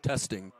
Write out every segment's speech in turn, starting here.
Testing.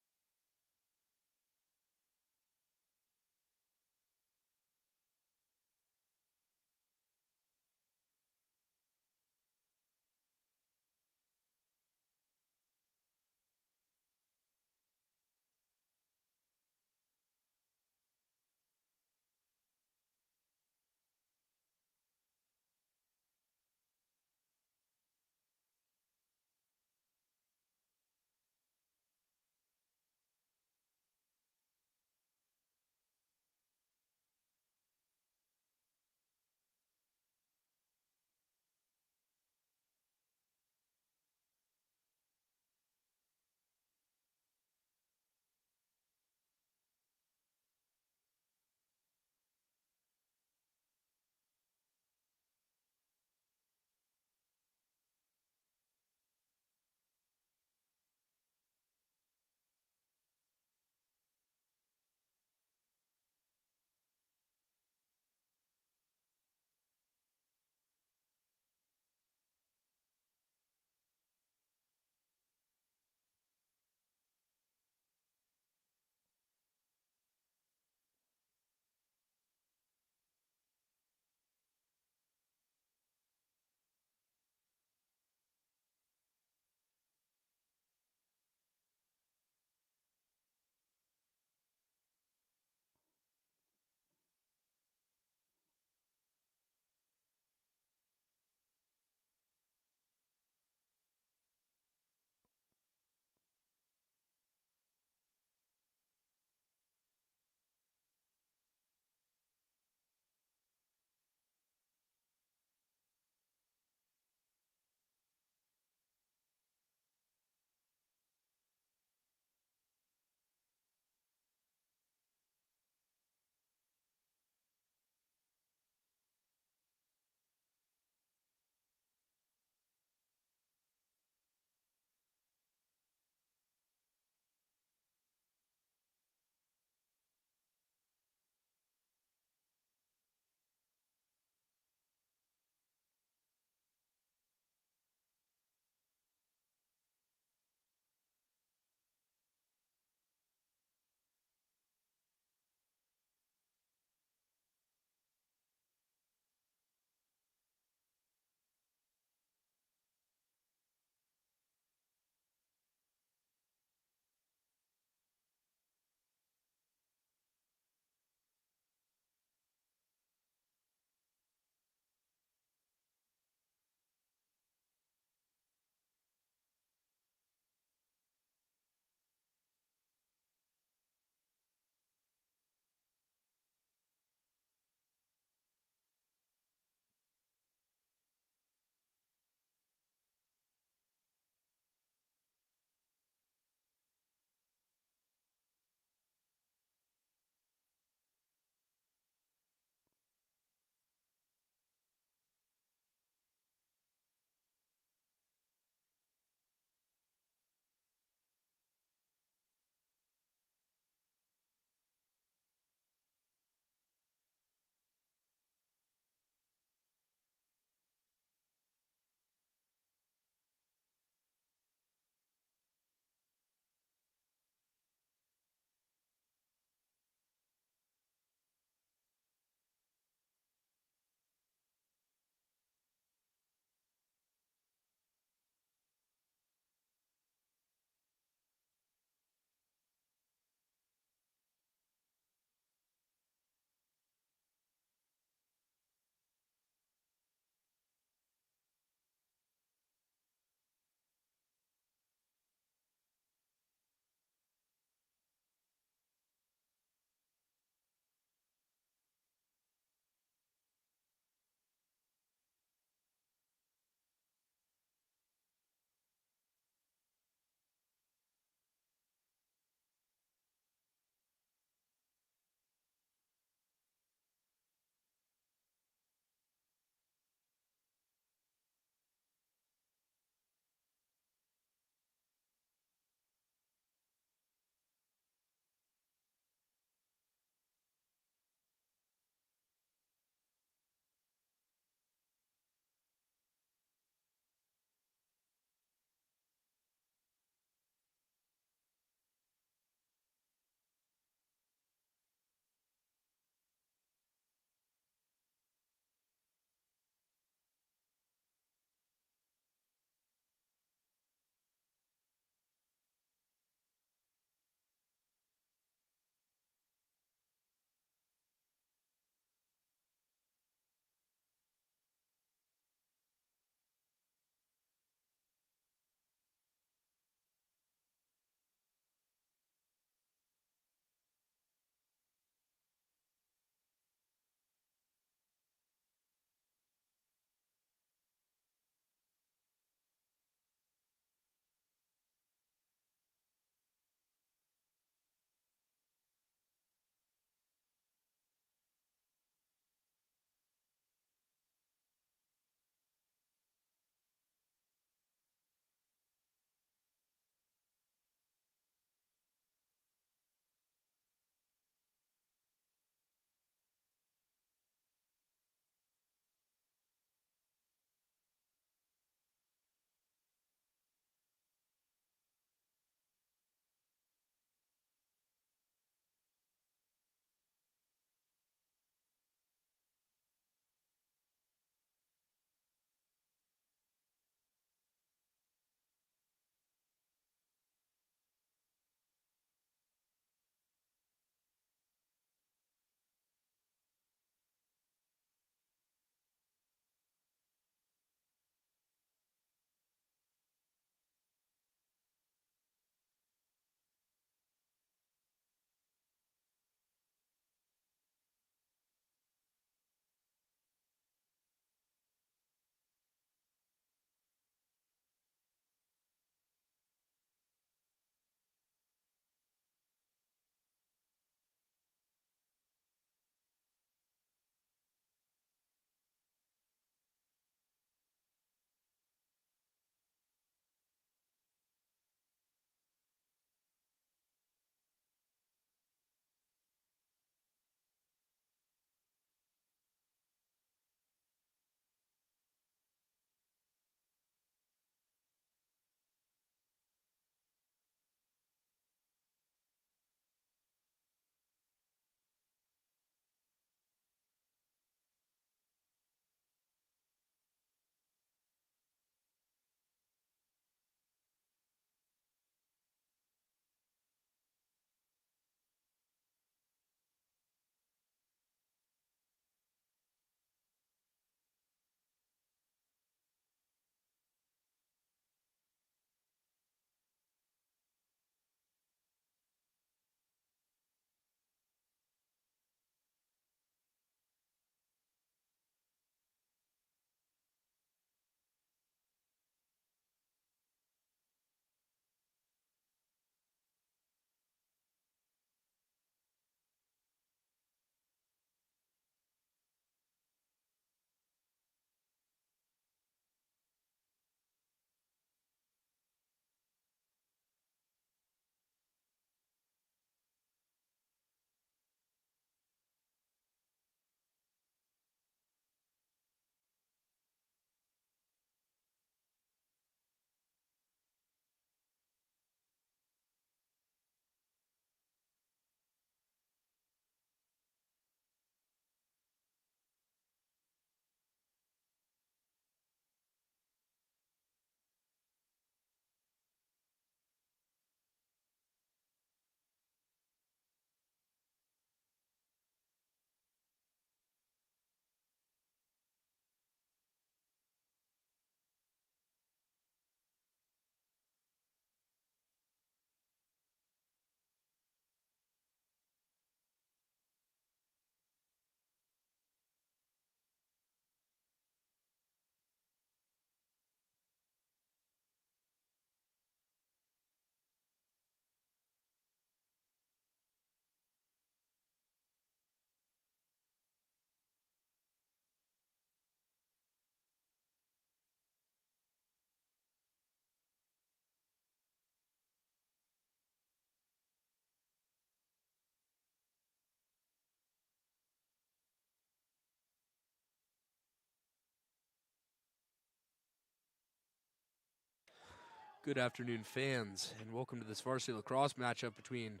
Good afternoon, fans, and welcome to this varsity lacrosse matchup between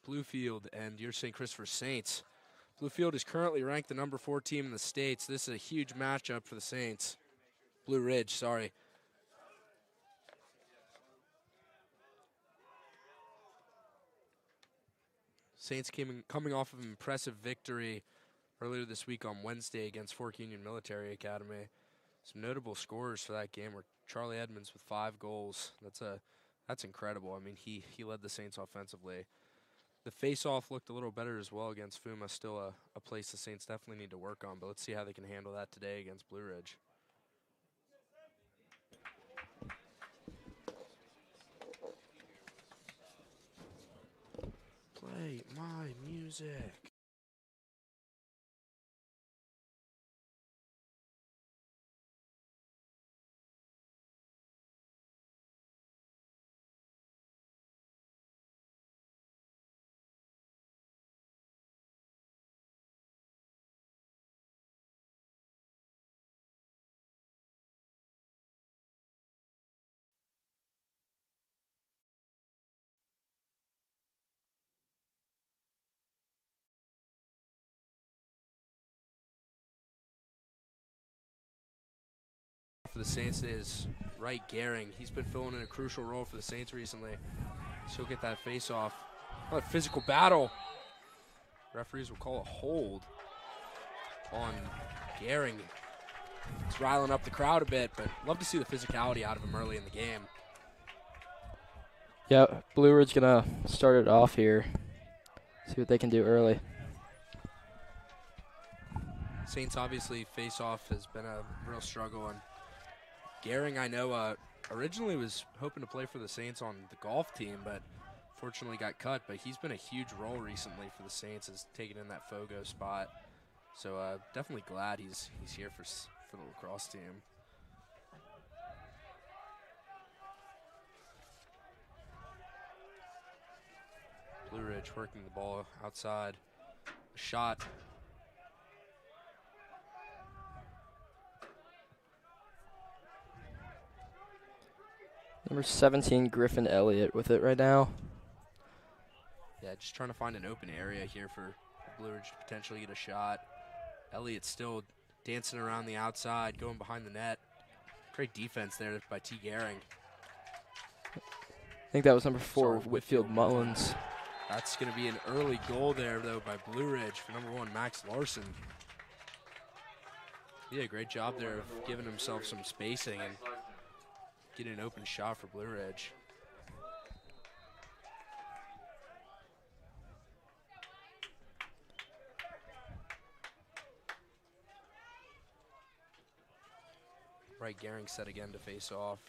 Bluefield and your St. Christopher Saints. Bluefield is currently ranked the number 4 team in the States. This is a huge matchup for the Saints. Blue Ridge, sorry. Saints coming off of an impressive victory earlier this week on Wednesday against Fork Union Military Academy. Some notable scorers for that game were Charlie Edmonds with 5 goals. That's incredible. I mean, he led the Saints offensively. The face-off looked a little better as well against Fuma. Still a place the Saints definitely need to work on, but let's see how they can handle that today against Blue Ridge. Play my music. For the Saints is Wright Gehring. He's been filling in a crucial role for the Saints recently. So he'll get that face-off. Oh, physical battle. Referees will call a hold on Gehring. It's riling up the crowd a bit, but love to see the physicality out of him early in the game. Yeah, Blue Ridge gonna start it off here. See what they can do early. Saints obviously face-off has been a real struggle, and Gehring, I know, originally was hoping to play for the Saints on the golf team, but fortunately got cut. But he's been a huge role recently for the Saints, as taking in that Fogo spot. So definitely glad he's here for the lacrosse team. Blue Ridge working the ball outside. A shot. Number 17, Griffin Elliott with it right now. Yeah, just trying to find an open area here for Blue Ridge to potentially get a shot. Elliott still dancing around the outside, going behind the net. Great defense there by T. Gehring. I think that was number 4, Whitfield Mullins. That's going to be an early goal there, though, by Blue Ridge for number 1, Max Larson. Yeah, great job there of giving himself some spacing and getting an open shot for Blue Ridge. Right, Gehring set again to face off.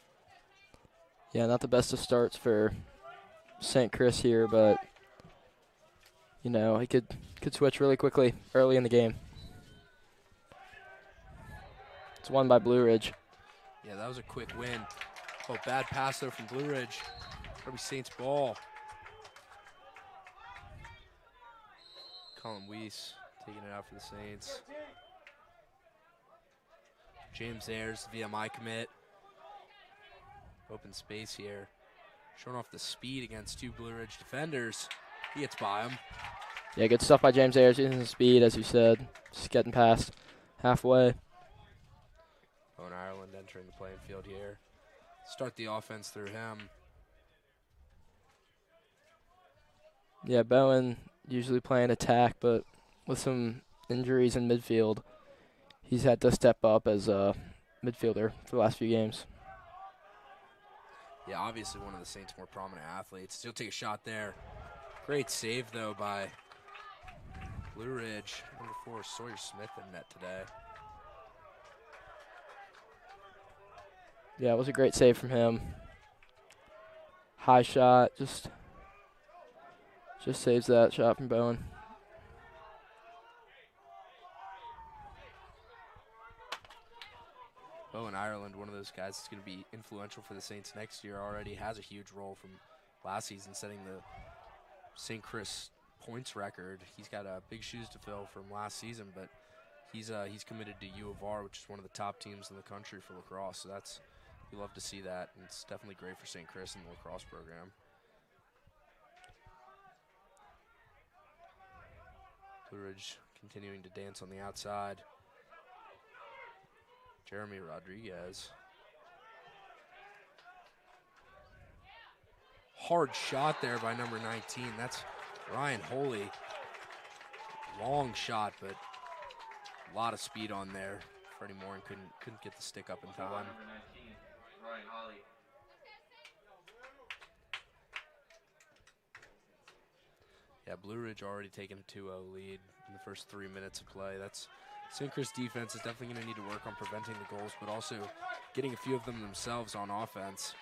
Yeah, not the best of starts for St. Chris here, but you know, he could switch really quickly early in the game. It's won by Blue Ridge. Yeah, that was a quick win. Oh, bad pass though from Blue Ridge. Probably Saints ball. Colin Weiss taking it out for the Saints. James Ayers, VMI commit. Open space here. Showing off the speed against 2 Blue Ridge defenders. He gets by him. Yeah, good stuff by James Ayers, using the speed, as you said. Just getting past halfway. Owen Ireland entering the playing field here. Start the offense through him. Yeah, Bowen usually playing attack, but with some injuries in midfield, he's had to step up as a midfielder for the last few games. Yeah, obviously one of the Saints' more prominent athletes. He'll take a shot there. Great save, though, by Blue Ridge. Number 4, Sawyer Smith in net today. Yeah, it was a great save from him. High shot, just saves that shot from Bowen. Owen Ireland, one of those guys that's going to be influential for the Saints next year, already has a huge role from last season, setting the St. Chris points record. He's got big shoes to fill from last season, but he's committed to U of R, which is one of the top teams in the country for lacrosse. So that's You love to see that, and it's definitely great for St. Chris and the lacrosse program. Blue Ridge continuing to dance on the outside. Jeremy Rodriguez. Hard shot there by number 19. That's Ryan Holy. Long shot, but a lot of speed on there. Freddie Morin couldn't get the stick up in time. Number 19, Ryan Holly. Yeah, Blue Ridge already taking a 2-0 lead in the first 3 minutes of play. That's St. Chris defense is definitely going to need to work on preventing the goals, but also getting a few of them themselves on offense.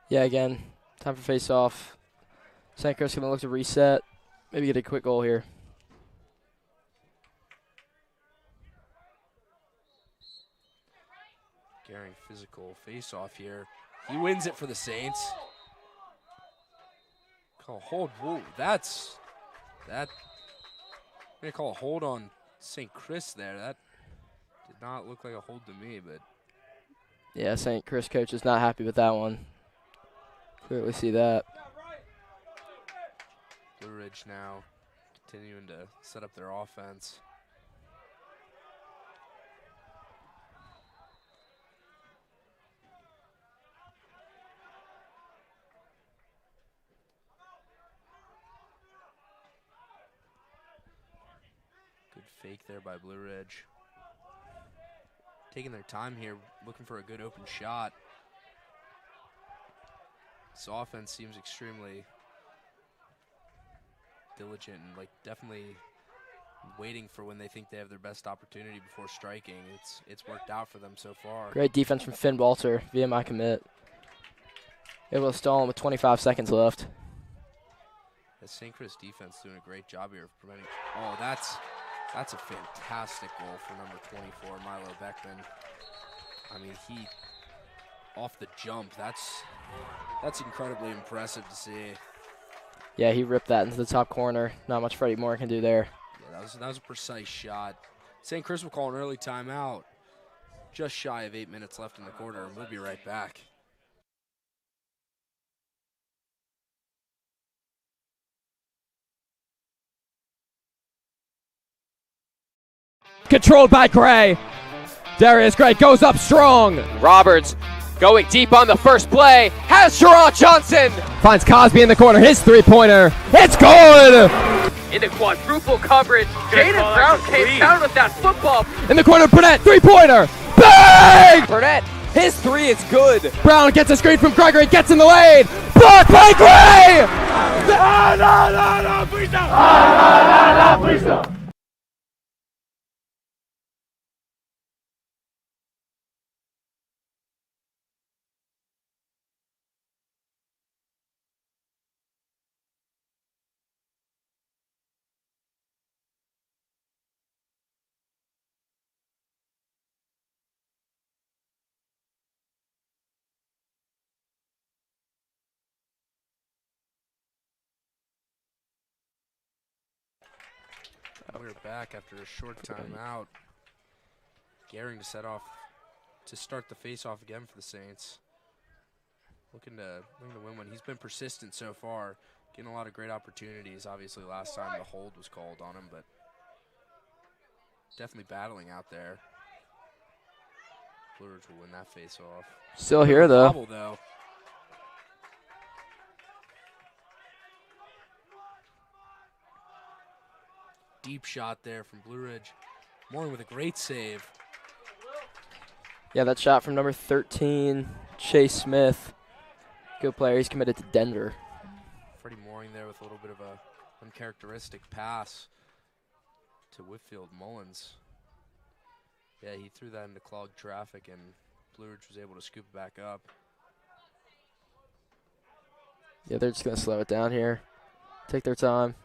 Yeah, again, time for face-off. St. Chris going to look to reset, maybe get a quick goal here. Gehring physical face-off here. He wins it for the Saints. Call hold. Whoa, that. I'm gonna call a hold on St. Chris there. That did not look like a hold to me, but Yeah, St. Chris coach is not happy with that one. Clearly see that. Blue Ridge now continuing to set up their offense. Good fake there by Blue Ridge. Taking their time here, looking for a good open shot. This offense seems extremely diligent and like definitely waiting for when they think they have their best opportunity before striking. It's worked out for them so far. Great defense from Finn Walter, VMI commit. Able to stall him with 25 seconds left. The St. Chris defense doing a great job here of preventing. Oh, that's a fantastic goal for number 24, Milo Beckman. I mean, he off the jump. That's incredibly impressive to see. Yeah, he ripped that into the top corner. Not much Freddie Moore can do there. Yeah, that was a precise shot. St. Chris will call an early timeout. Just shy of 8 minutes left in the quarter, and we'll be right back. Controlled by Gray. Darius Gray goes up strong. Roberts going deep on the first play. Has Sherrod Johnson. Finds Cosby in the corner. His three-pointer. It's good. Into quadruple coverage. Jaden Brown came down with that football. In the corner, Burnett. Three-pointer. Bang! Burnett, his three is good. Brown gets a screen from Gregory. Gets in the lane. Blocked by Gray. Please no. We're back after a short timeout. Gehring to start the face-off again for the Saints. Looking to win one. He's been persistent so far, getting a lot of great opportunities. Obviously, last time the hold was called on him, but definitely battling out there. Blue Ridge will win that face-off. Still here, though. Bobble, though. Deep shot there from Blue Ridge. Morin with a great save. Yeah, that shot from number 13, Chase Smith. Good player. He's committed to Denver. Freddie Morin there with a little bit of a uncharacteristic pass to Whitfield Mullins. Yeah, he threw that into clogged traffic, and Blue Ridge was able to scoop it back up. Yeah, they're just going to slow it down here. Take their time.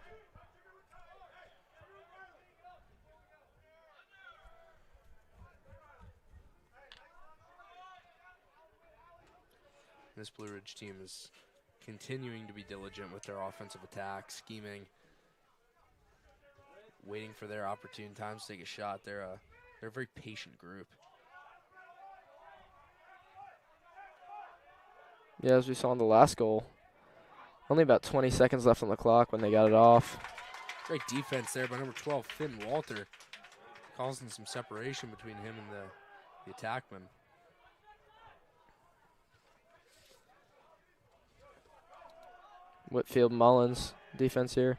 This Blue Ridge team is continuing to be diligent with their offensive attack, scheming, waiting for their opportune times to take a shot. They're a very patient group. Yeah, as we saw in the last goal. Only about 20 seconds left on the clock when they got it off. Great defense there by number 12, Finn Walter, causing some separation between him and the attackman. Whitfield Mullins defense here.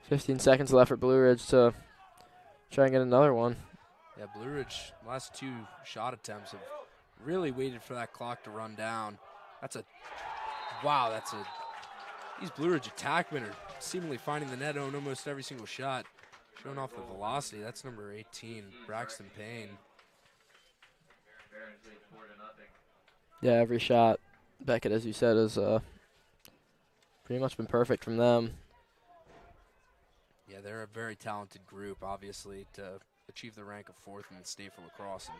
15 seconds left for Blue Ridge to try and get another one. Yeah, Blue Ridge, last 2 shot attempts have really waited for that clock to run down. These Blue Ridge attackmen are seemingly finding the net on almost every single shot. Showing off the velocity, that's number 18, Braxton Payne. Yeah, every shot, Beckett, as you said, has pretty much been perfect from them. Yeah, they're a very talented group, obviously, to achieve the rank of 4th in the state for lacrosse. And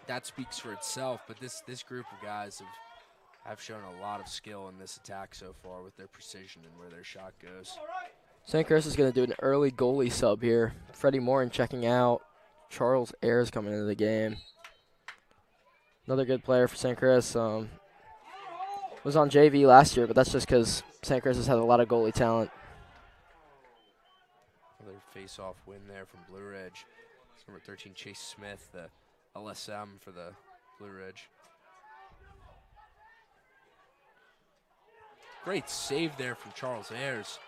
that speaks for itself, but this group of guys have shown a lot of skill in this attack so far with their precision and where their shot goes. St. Chris is going to do an early goalie sub here. Freddie Morin checking out. Charles Ayers coming into the game. Another good player for St. Chris. Was on JV last year, but that's just because St. Chris has had a lot of goalie talent. Another face-off win there from Blue Ridge. It's number 13, Chase Smith, the LSM for the Blue Ridge. Great save there from Charles Ayers.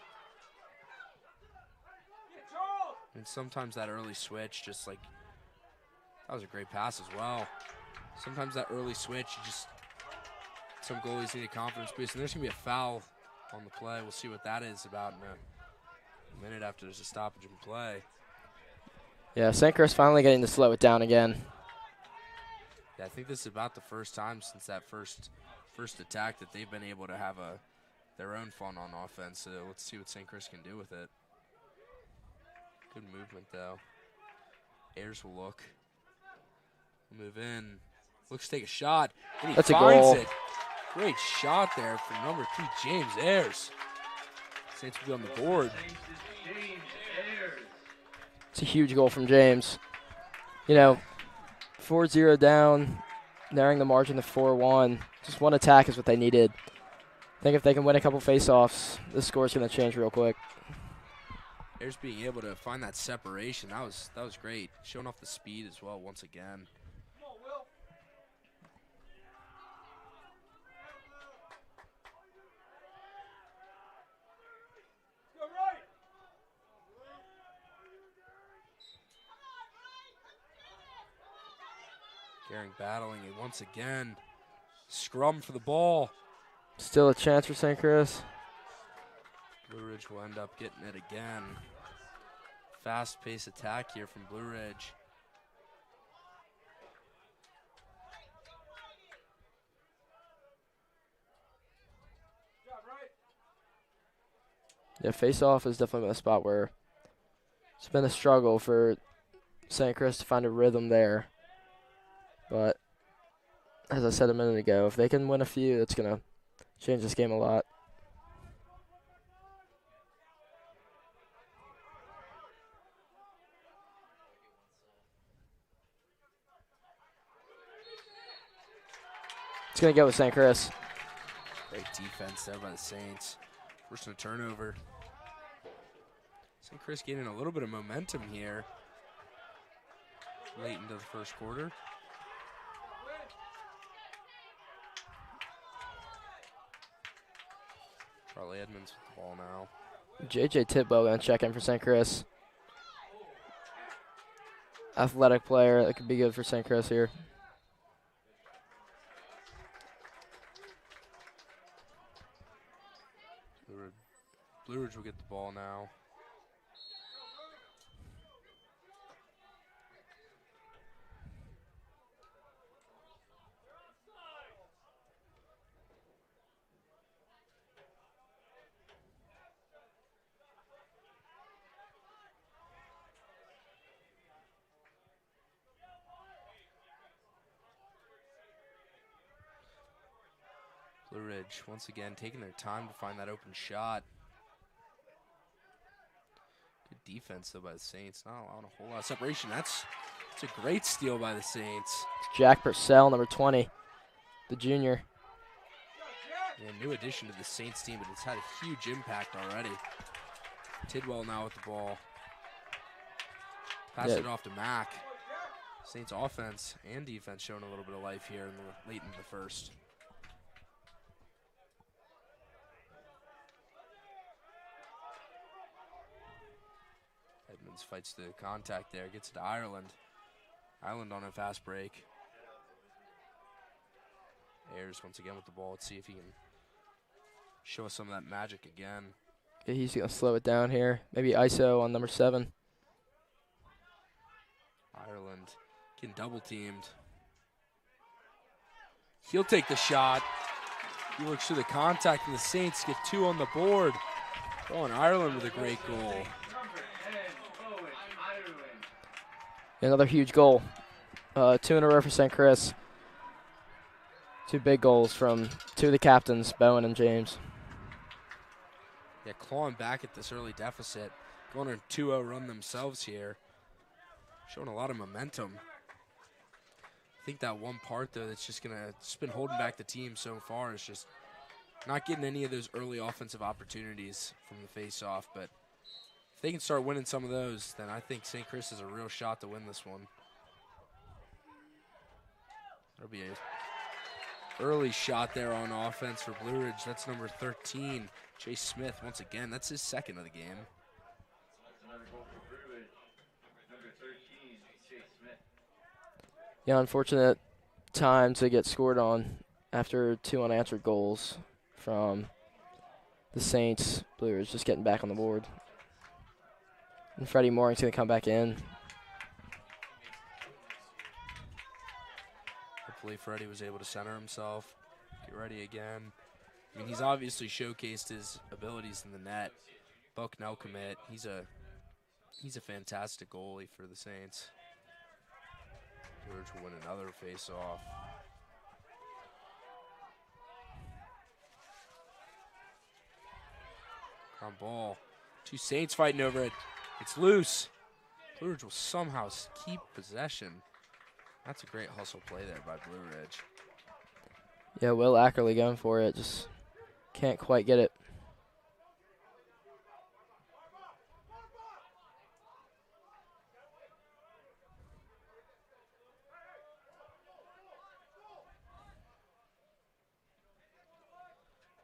And sometimes that early switch, that was a great pass as well. Sometimes that early switch, some goalies need a confidence boost. And there's going to be a foul on the play. We'll see what that is about in a minute after there's a stoppage in play. Yeah, St. Chris finally getting to slow it down again. Yeah, I think this is about the first time since that first attack that they've been able to have their own fun on offense. So let's see what St. Chris can do with it. Good movement, though. Ayers will look. Move in. Looks to take a shot. And he That's finds a goal. it. Great shot there from number 3, James Ayers. Saints will be on the board. It's a huge goal from James. 4-0 down, narrowing the margin to 4-1. Just one attack is what they needed. I think if they can win a couple face-offs, this score's going to change real quick. Ayers being able to find that separation, that was great. Showing off the speed as well once again. Gehring battling it once again. Scrum for the ball. Still a chance for St. Chris. Blue Ridge will end up getting it again. Fast-paced attack here from Blue Ridge. Yeah, face-off is definitely been a spot where it's been a struggle for St. Chris to find a rhythm there. But as I said a minute ago, if they can win a few, that's going to change this game a lot. It's going to go with St. Chris. Great defense there by the Saints. Forcing a turnover. St. Chris gaining a little bit of momentum here late into the first quarter. Charlie Edmonds with the ball now. J.J. Tidwell going to check in for St. Chris. Athletic player that could be good for St. Chris here. Blue Ridge will get the ball now. Blue Ridge once again taking their time to find that open shot. defense, though, by the Saints. Not allowing a whole lot of separation. That's a great steal by the Saints. Jack Purcell, number 20, the junior. Yeah, new addition to the Saints team, but it's had a huge impact already. Tidwell now with the ball. Pass it off to Mack. Saints offense and defense showing a little bit of life here late in the first. Edmonds fights the contact there, gets it to Ireland. Ireland on a fast break. Ayers once again with the ball. Let's see if he can show us some of that magic again. Yeah, he's going to slow it down here. Maybe ISO on number 7. Ireland getting double teamed. He'll take the shot. He works through the contact, and the Saints get 2 on the board. Oh, and Ireland with a great goal. Another huge goal. 2 in a row for St. Chris. 2 big goals from 2 of the captains, Bowen and James. Yeah, clawing back at this early deficit. Going on a 2-0 run themselves here. Showing a lot of momentum. I think that one part, though, that's just been holding back the team so far is just not getting any of those early offensive opportunities from the face-off. But if they can start winning some of those, then I think St. Chris has a real shot to win this one. That'll be an early shot there on offense for Blue Ridge. That's number 13, Chase Smith. Once again, that's his second of the game. Yeah, unfortunate time to get scored on after 2 unanswered goals from the Saints. Blue Ridge just getting back on the board. And Freddie Mooring's going to come back in. Hopefully Freddie was able to center himself, get ready again. I mean, he's obviously showcased his abilities in the net. Bucknell commit. He's a fantastic goalie for the Saints. George will win another face-off. Ground ball. 2 Saints fighting over it. It's loose. Blue Ridge will somehow keep possession. That's a great hustle play there by Blue Ridge. Yeah, Will Ackerley going for it. Just can't quite get it.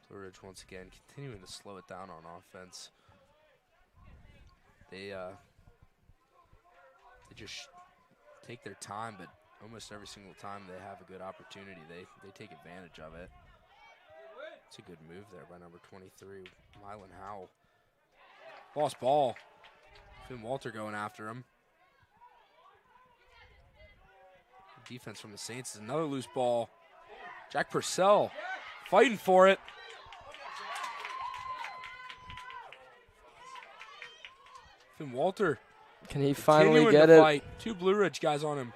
Blue Ridge once again continuing to slow it down on offense. They just take their time, but almost every single time they have a good opportunity, they take advantage of it. It's a good move there by number 23, Mylan Howell. Lost ball. Finn Walter going after him. Defense from the Saints is another loose ball. Jack Purcell fighting for it. Finn Walter. Can he finally get it? it? 2 Blue Ridge guys on him.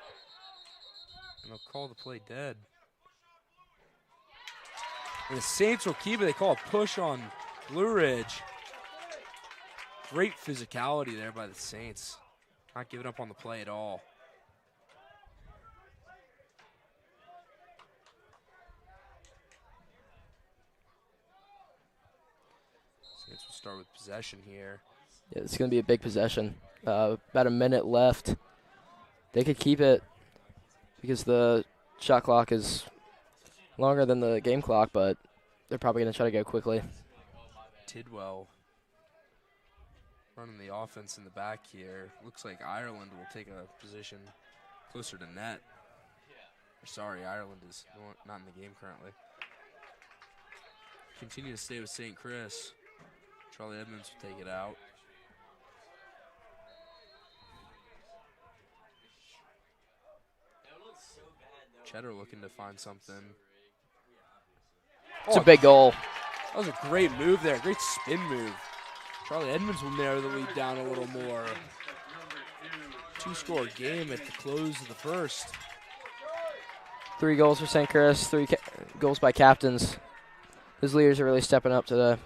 And they'll call the play dead. And the Saints will keep it. They call a push on Blue Ridge. Great physicality there by the Saints. Not giving up on the play at all. Saints will start with possession here. Yeah, it's going to be a big possession. About a minute left. They could keep it because the shot clock is longer than the game clock, but they're probably going to try to go quickly. Tidwell running the offense in the back here. Looks like Ireland will take a position closer to net. Sorry, Ireland is not in the game currently. Continue to stay with St. Chris. Charlie Edmonds will take it out. Cheddar looking to find something. It's a big goal. That was a great move there, great spin move. Charlie Edmonds will narrow the lead down a little more. 2-score game at the close of the first. 3 goals for St. Chris, 3 goals by captains. His leaders are really stepping up today.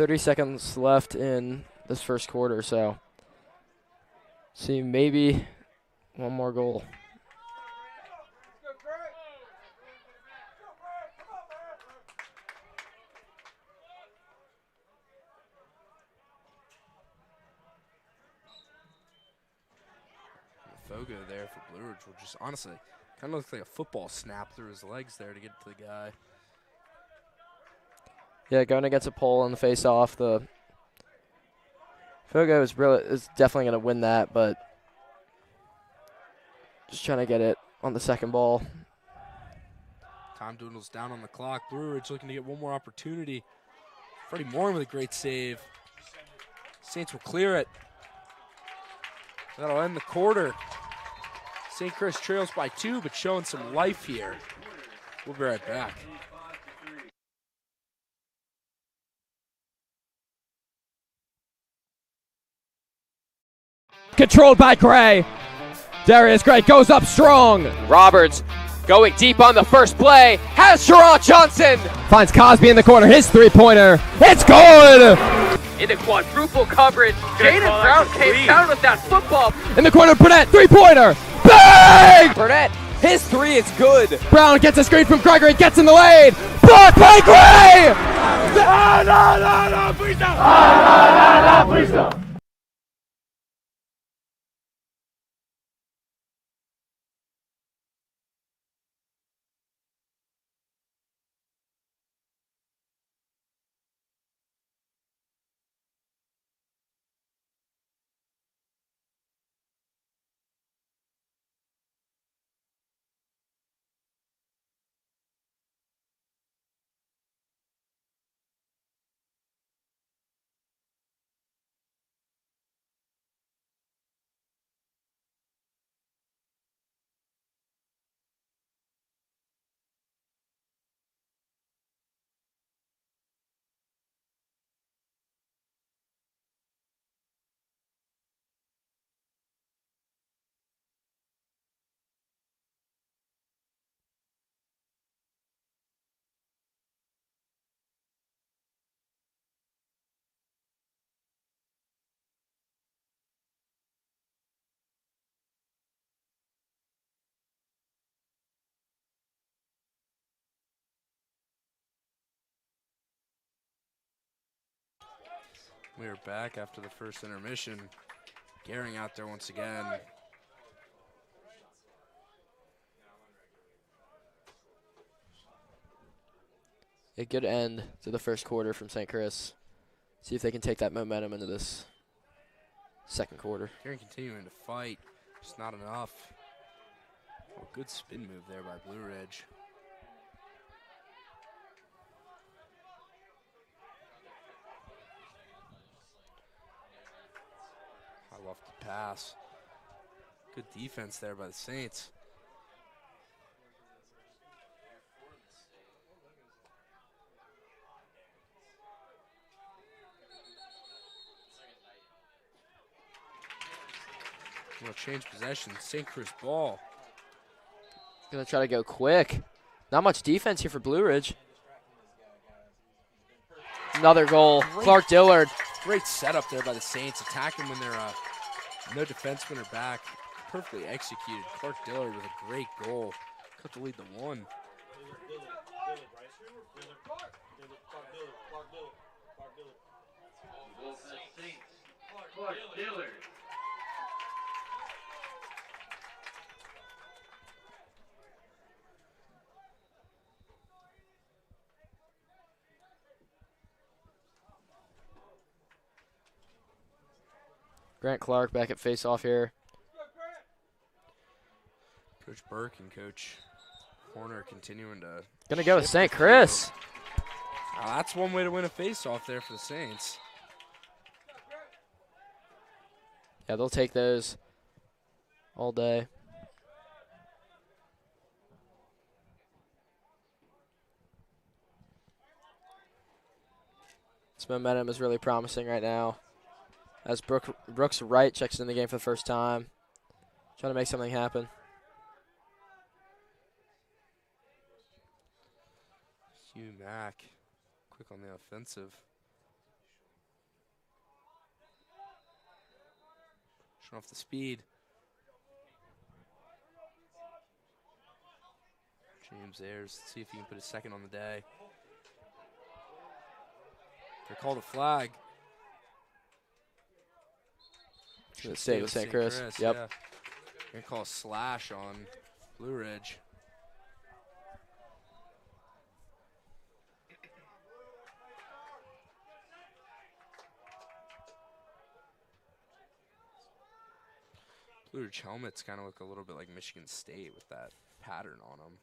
30 seconds left in this first quarter, so see maybe one more goal. Fogo there for Blue Ridge will just honestly kind of looks like a football snap through his legs there to get to the guy. Yeah, going against a pole in the face-off, the Fogo is definitely going to win that, but just trying to get it on the second ball. Time dwindles down on the clock. Blue Ridge looking to get one more opportunity. Freddie Moore with a great save. Saints will clear it. That'll end the quarter. St. Chris trails by 2, but showing some life here. We'll be right back. Controlled by Gray. Darius Gray goes up strong. Roberts going deep on the first play. Has Sharon Johnson. Finds Cosby in the corner. His three-pointer. It's good. Into quadruple coverage. Jaden Brown came down with that football. In the corner, Burnett. Three-pointer. Bang! Burnett, his three is good. Brown gets a screen from Gregory. Gets in the lane. Blocked by Gray. Please don't. We are back after the first intermission. Gehring out there once again. A good end to the first quarter from St. Chris. See if they can take that momentum into this second quarter. Gehring continuing to fight, just not enough. Oh, good spin move there by Blue Ridge. I love the pass. Good defense there by the Saints. We'll change possession. St. Chris ball. Gonna try to go quick. Not much defense here for Blue Ridge. Another goal. Clark Dillard. Great setup there by the Saints, attacking when they're no defensemen are back. Perfectly executed. Clark Dillard with a great goal. Cut to lead the one. Clark Dillard. Grant Clark back at face-off here. Coach Burke and Coach Horner continuing to. Gonna go with St. Chris. That's one way to win a face-off there for the Saints. Yeah, they'll take those all day. This momentum is really promising right now. As Brooks Wright checks in the game for the first time. Trying to make something happen. Hugh Mack, quick on the offensive. Turn off the speed. James Ayers, let's see if he can put a second on the day. They call the flag. Should stay with St. Chris. Yep. Yeah. They're going to call a slash on Blue Ridge. Blue Ridge helmets kind of look a little bit like Michigan State with that pattern on them.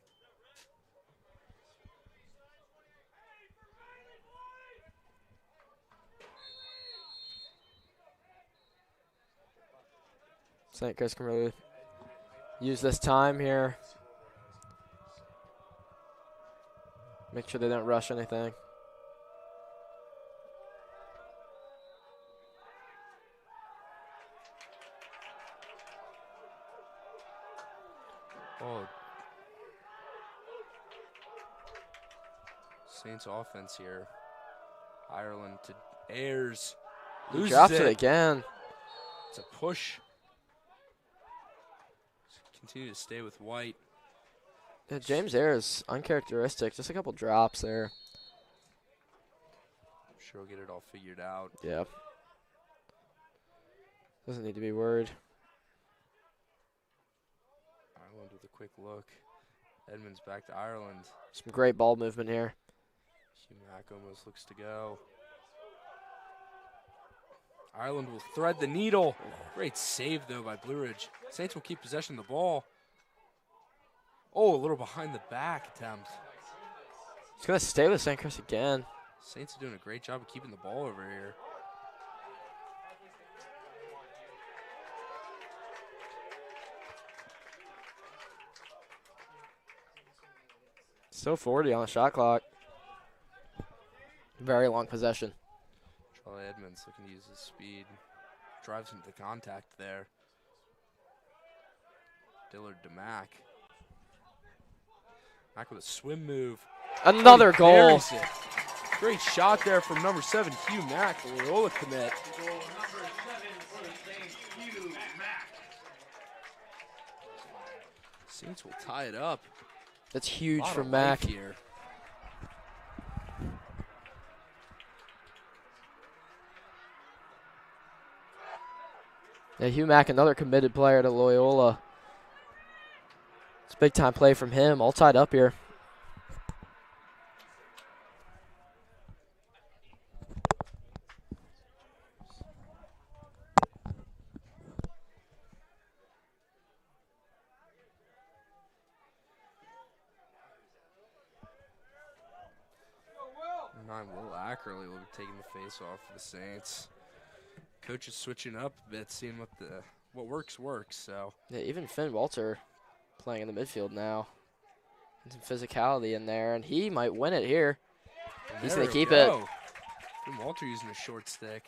St. Chris can really use this time here. Make sure they don't rush anything. Oh. Saints offense here. Ireland to Ayers. He drops it again. It's a push. Continue to stay with White. Yeah, James Ayers, uncharacteristic. Just a couple drops there. I'm sure he'll get it all figured out. Yeah. Doesn't need to be worried. Ireland with a quick look. Edmonds back to Ireland. Some great ball movement here. Mack almost looks to go. Ireland will thread the needle. Great save, though, by Blue Ridge. Saints will keep possession of the ball. Oh, a little behind the back attempt. He's going to stay with St. Chris again. Saints are doing a great job of keeping the ball over here. Still 40 on the shot clock. Very long possession. Charlie Edmonds looking to use his speed. Drives into the contact there. Dillard to Mack. Mack with a swim move. Another goal. Great shot there from number 7, Hugh Mack, the Loyola commit. Saints will tie it up. That's huge for Mack. Here. Yeah, Hugh Mack, another committed player to Loyola. It's a big-time play from him, all tied up here. Will Ackerley will be taking the face off for the Saints. Coach is switching up a bit, seeing what works. So Yeah, even Finn Walter playing in the midfield now. And some physicality in there, and he might win it here. He's going to keep it. Finn Walter using a short stick.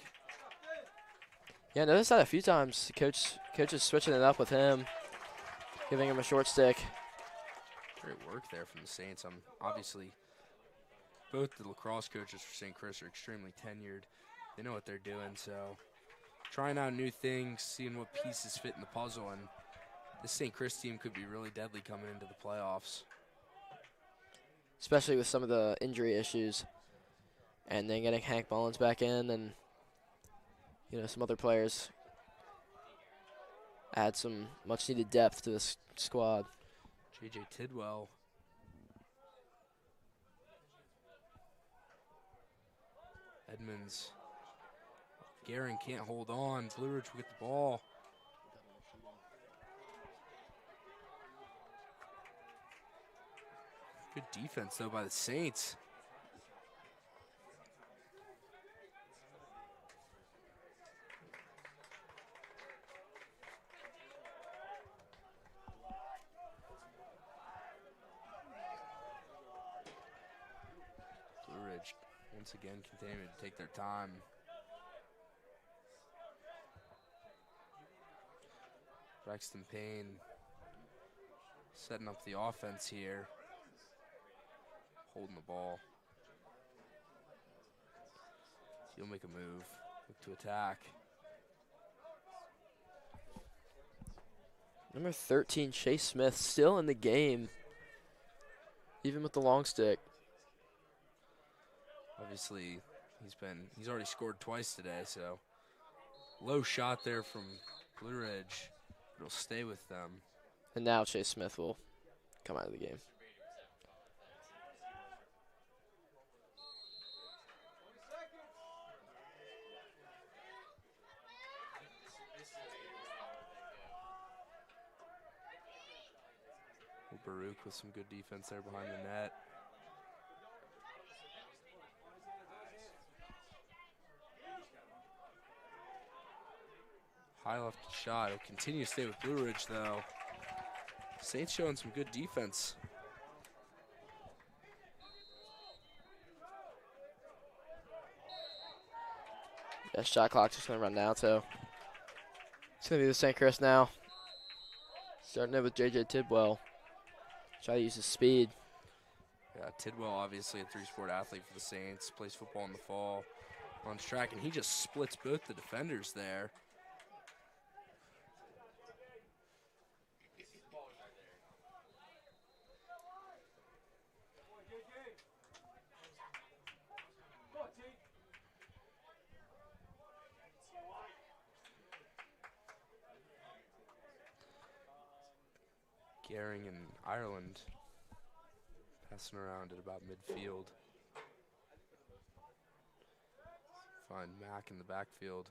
Yeah, notice that a few times. Coach is switching it up with him, giving him a short stick. Great work there from the Saints. Obviously, both the lacrosse coaches for St. Chris are extremely tenured. They know what they're doing, so trying out new things, seeing what pieces fit in the puzzle, and this St. Chris team could be really deadly coming into the playoffs. Especially with some of the injury issues. And then getting Hank Mullins back in, and some other players add some much-needed depth to this squad. J.J. Tidwell. Edmonds. Guerin can't hold on. Blue Ridge will get the ball. Good defense, though, by the Saints. Blue Ridge once again continuing to take their time. Braxton Payne setting up the offense here. Holding the ball. He'll make a move. Look to attack. Number 13, Chase Smith, still in the game, even with the long stick. Obviously, he's already scored twice today, so low shot there from Blue Ridge. It'll stay with them. And now Chase Smith will come out of the game. Baruch with some good defense there behind the net. High left shot. It'll continue to stay with Blue Ridge, though. Saints showing some good defense. Yeah, shot clock's just going to run now, too. It's going to be the St. Chris now. Starting it with J.J. Tidwell. Try to use his speed. Yeah, Tidwell, obviously a three-sport athlete for the Saints. Plays football in the fall. Runs track, and he just splits both the defenders there. Gehring and Ireland passing around at about midfield. Find Mack in the backfield.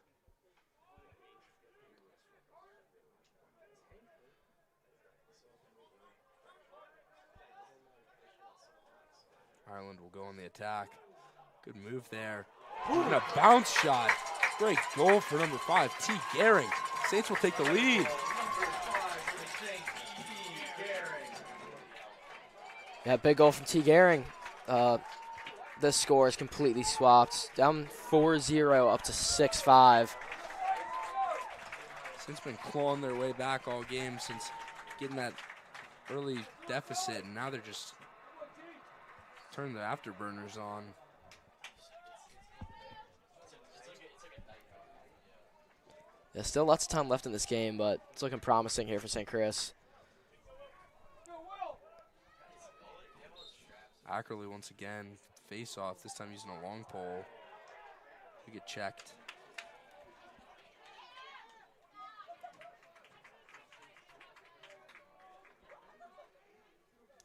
Ireland will go on the attack. Good move there. Ooh, and a bounce shot. Great goal for number 5, T. Gehring. Saints will take the lead. Yeah, big goal from T. Gehring. This score is completely swapped. Down 4-0 up to 6-5. Saints been clawing their way back all game since getting that early deficit, and now they're just turning the afterburners on. Yeah, still lots of time left in this game, but it's looking promising here for St. Chris. Ackerley once again, face off, this time using a long pole. We get checked.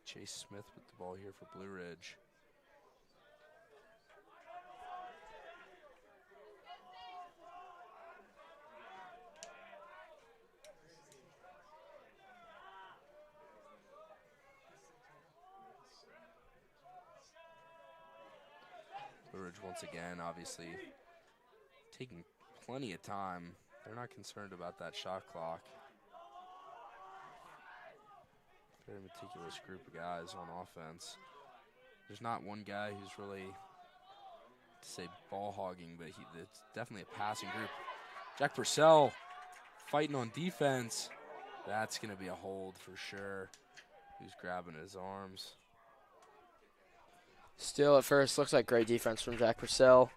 Chase Smith with the ball here for Blue Ridge. Blue Ridge once again, obviously taking plenty of time. They're not concerned about that shot clock. Very meticulous group of guys on offense. There's not one guy who's really, to say ball hogging, but it's definitely a passing group. Jack Purcell fighting on defense. That's going to be a hold for sure. Who's grabbing his arms. Still at first, looks like great defense from Jack Purcell.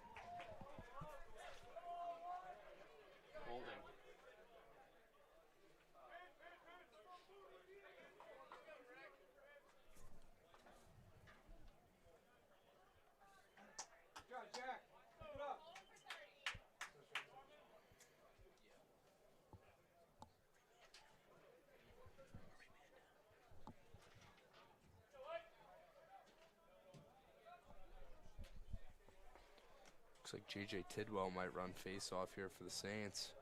Looks like J.J. Tidwell might run face-off here for the Saints.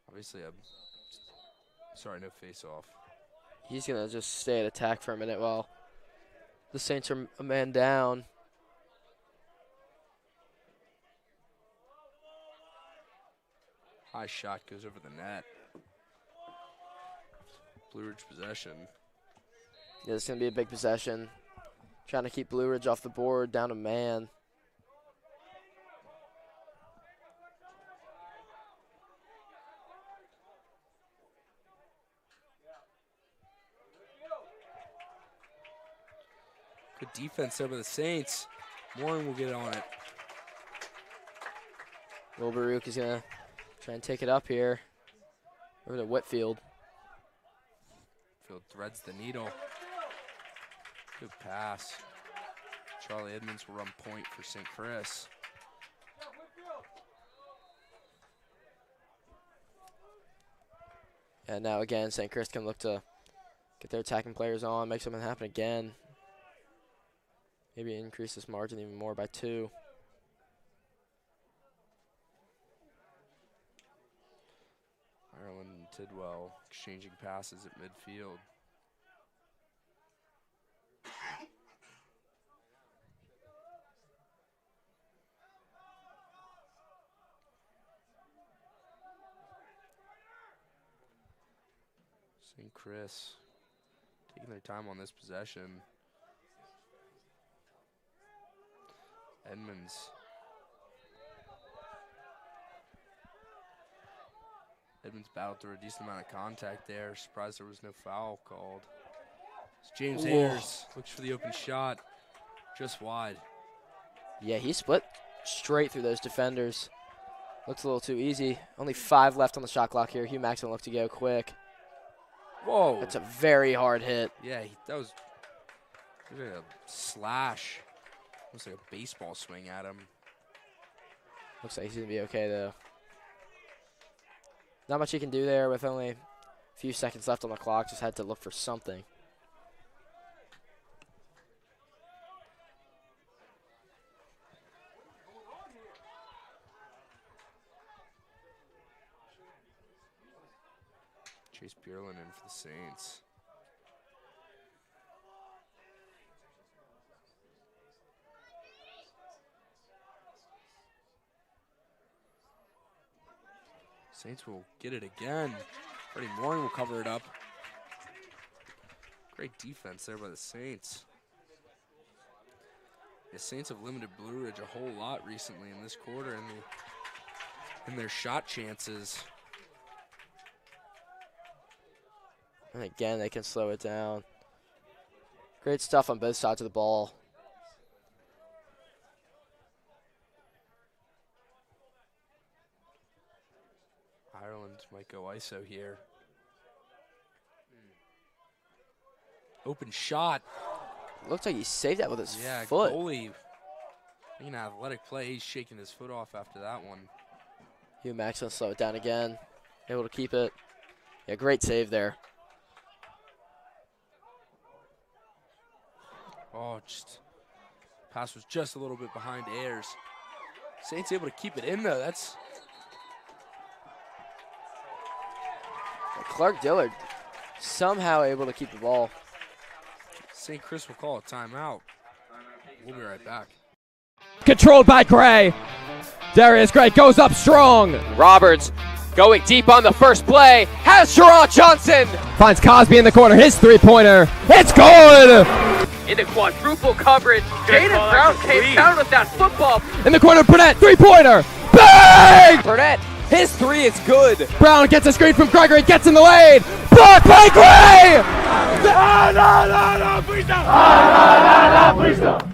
Obviously, no face-off. He's going to just stay at attack for a minute while the Saints are a man down. High shot goes over the net. Blue Ridge possession. Yeah, it's going to be a big possession. Trying to keep Blue Ridge off the board, down a man. Good defense over the Saints. Warren will get on it. Will Baruch is going to try and take it up here over to Whitfield. Whitfield threads the needle. Good pass. Charlie Edmonds will run point for St. Chris. And now again, St. Chris can look to get their attacking players on, make something happen again. Maybe increase this margin even more by 2. Ireland and Tidwell exchanging passes at midfield. St. Chris taking their time on this possession. Edmonds. Edmonds battled through a decent amount of contact there. Surprised there was no foul called. As James Ayers looks for the open shot, just wide. Yeah, he split straight through those defenders. Looks a little too easy. Only 5 left on the shot clock here. Hugh Maxson look to go quick. Whoa. That's a very hard hit. Yeah, that was like a slash. Looks like a baseball swing at him. Looks like he's going to be okay, though. Not much he can do there with only a few seconds left on the clock. Just had to look for something. Chase Bierlin in for the Saints. Saints will get it again. Freddie Mooring will cover it up. Great defense there by the Saints. The Saints have limited Blue Ridge a whole lot recently in this quarter in their shot chances. And again, they can slow it down. Great stuff on both sides of the ball. Ireland might go ISO here. Open shot. Looks like he saved that with his Yeah, foot. goalie. An athletic play. He's shaking his foot off after that one. Hugh Maxson slow it down again. Able to keep it. Yeah, great save there. Oh, pass was just a little bit behind Ayers. Saints able to keep it in though. That's Clark Dillard somehow able to keep the ball. St. Chris will call a timeout. We'll be right back. Controlled by Gray. Darius Gray goes up strong. Roberts going deep on the first play. Has Sherrod Johnson Finds Cosby in the corner. His 3-pointer. It's good. into quadruple coverage. Jaden Brown came down with that football. In the corner, Burnett. 3-pointer. Bang! Burnett, his 3 is good. Brown gets a screen from Gregory. Gets in the lane. Blocked by Gray. Please don't.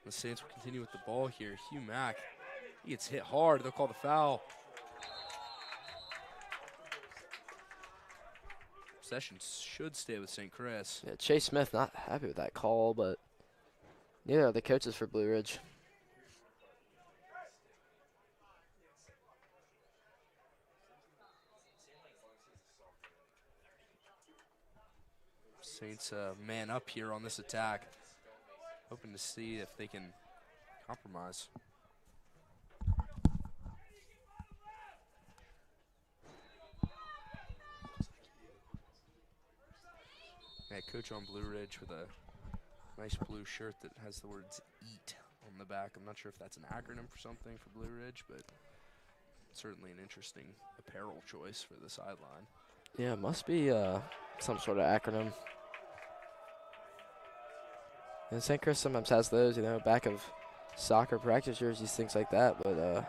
The Saints will continue with the ball here. Hugh Mack, he gets hit hard. They'll call the foul. Possession should stay with St. Chris. Yeah, Chase Smith not happy with that call, but neither are the coaches for Blue Ridge. Saints man up here on this attack. Hoping to see if they can compromise. Yeah, coach on Blue Ridge with a nice blue shirt that has the words EAT on the back. I'm not sure if that's an acronym for something for Blue Ridge, but certainly an interesting apparel choice for the sideline. Yeah, it must be some sort of acronym. And St. Chris sometimes has those, back of soccer practice jerseys, things like that, but a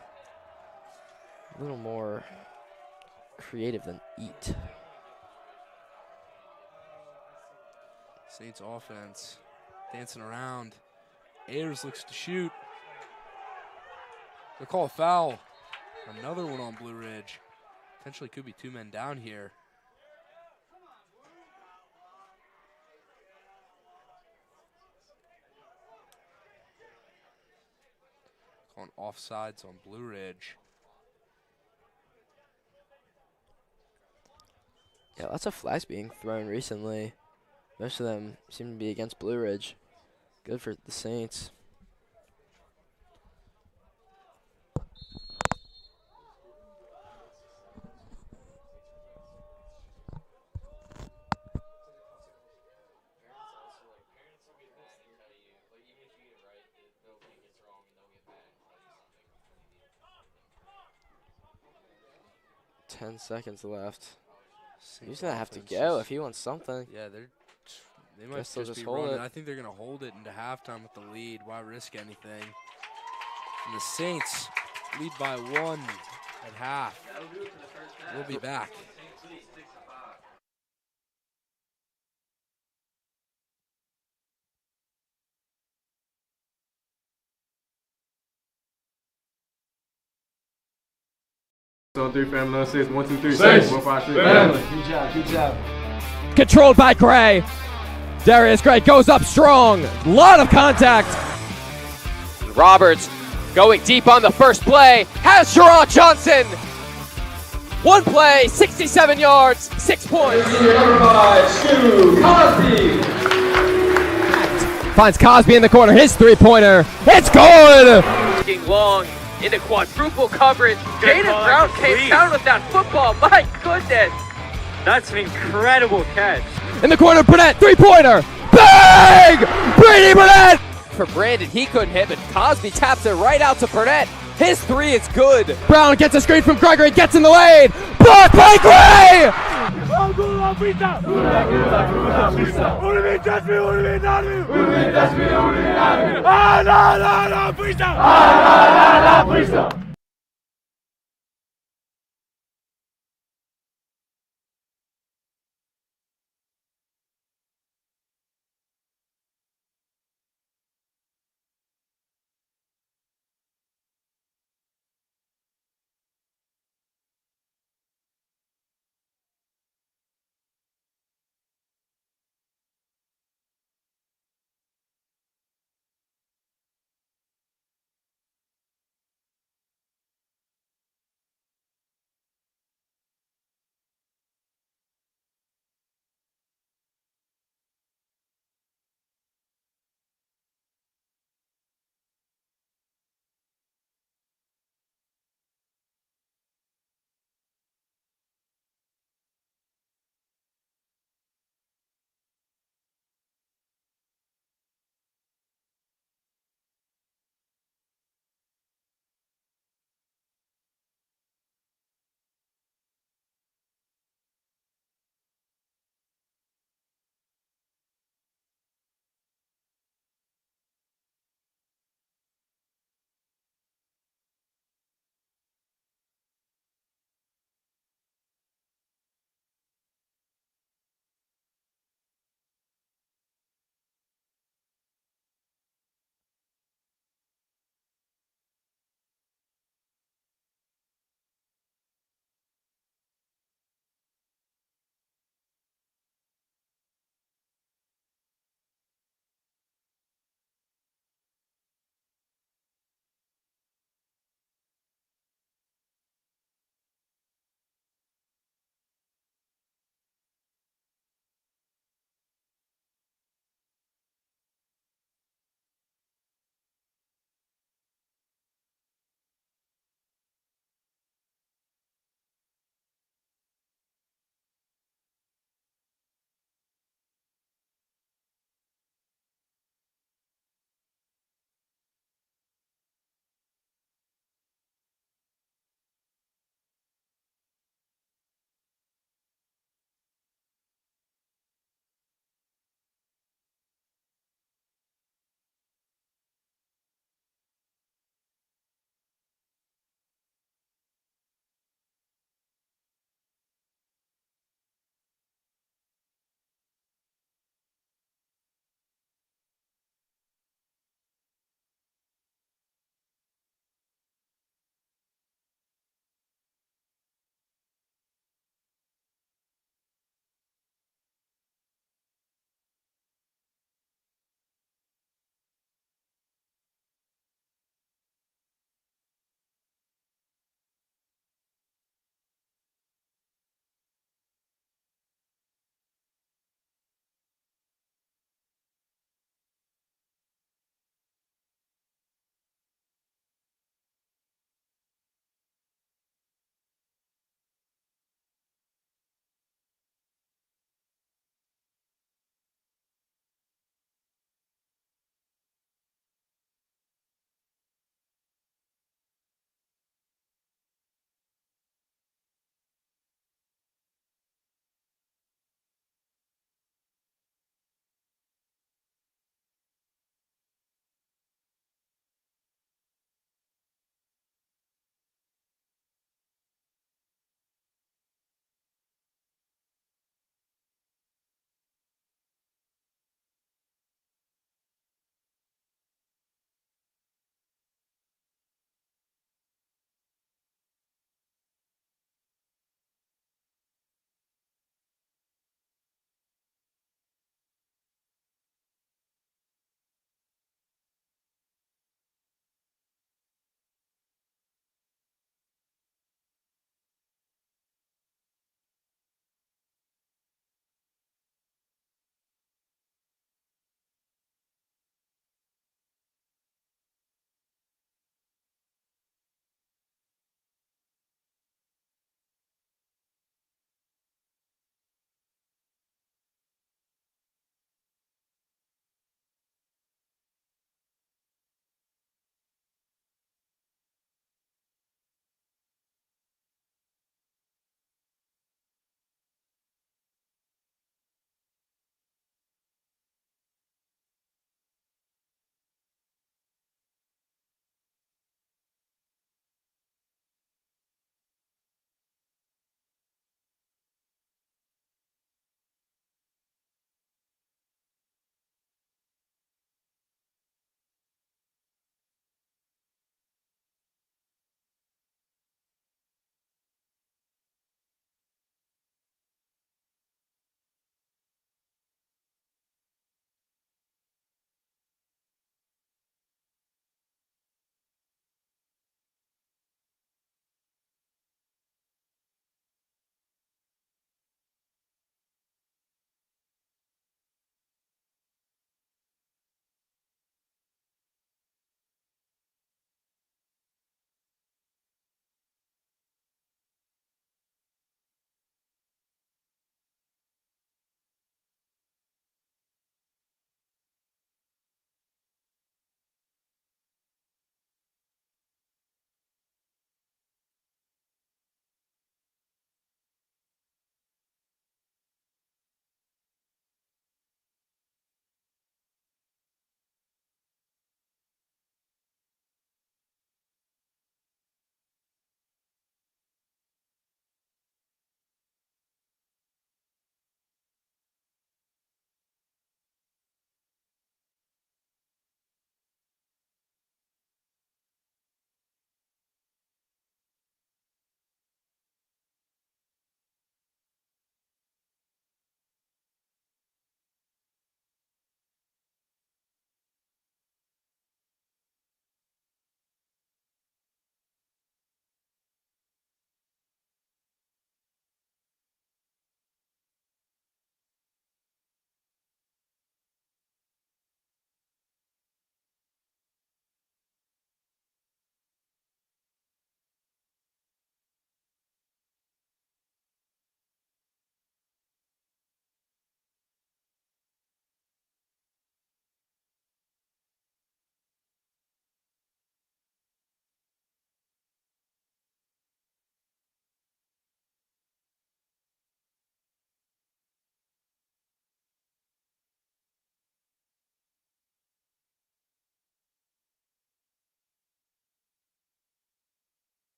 little more creative than EAT. Saints offense dancing around. Ayers looks to shoot. They'll call a foul. Another one on Blue Ridge. Potentially could be 2 men down here. Calling offsides on Blue Ridge. Yeah, lots of flags being thrown recently. Most of them seem to be against Blue Ridge. Good for the Saints. Ten seconds left. He's gonna have to go if he wants something. Yeah, they might Guess they'll just be hold running. it. I think they're gonna hold it into halftime with the lead. Why risk anything? And the Saints lead by 1 at half. We'll be back. On 3, family, on 6, 1, 2, 3, Saints. 4, 5, 6. Family. Good job, good job. Controlled by Gray. Darius Gray goes up strong. Lot of contact. Roberts going deep on the first play. Has Jerron Johnson. One play, 67 yards, 6 points. Finds Cosby in the corner. His three-pointer. It's good. Looking long into quadruple coverage. Jaden Brown came down with that football. My goodness. That's an incredible catch. In the corner, Burnett. Three-pointer. Bang! Brady Burnett. For Brandon, he couldn't hit, but Cosby taps it right out to Burnett. His three is good. Brown gets a screen from Gregory. Gets in the lane. Blocked by Gray.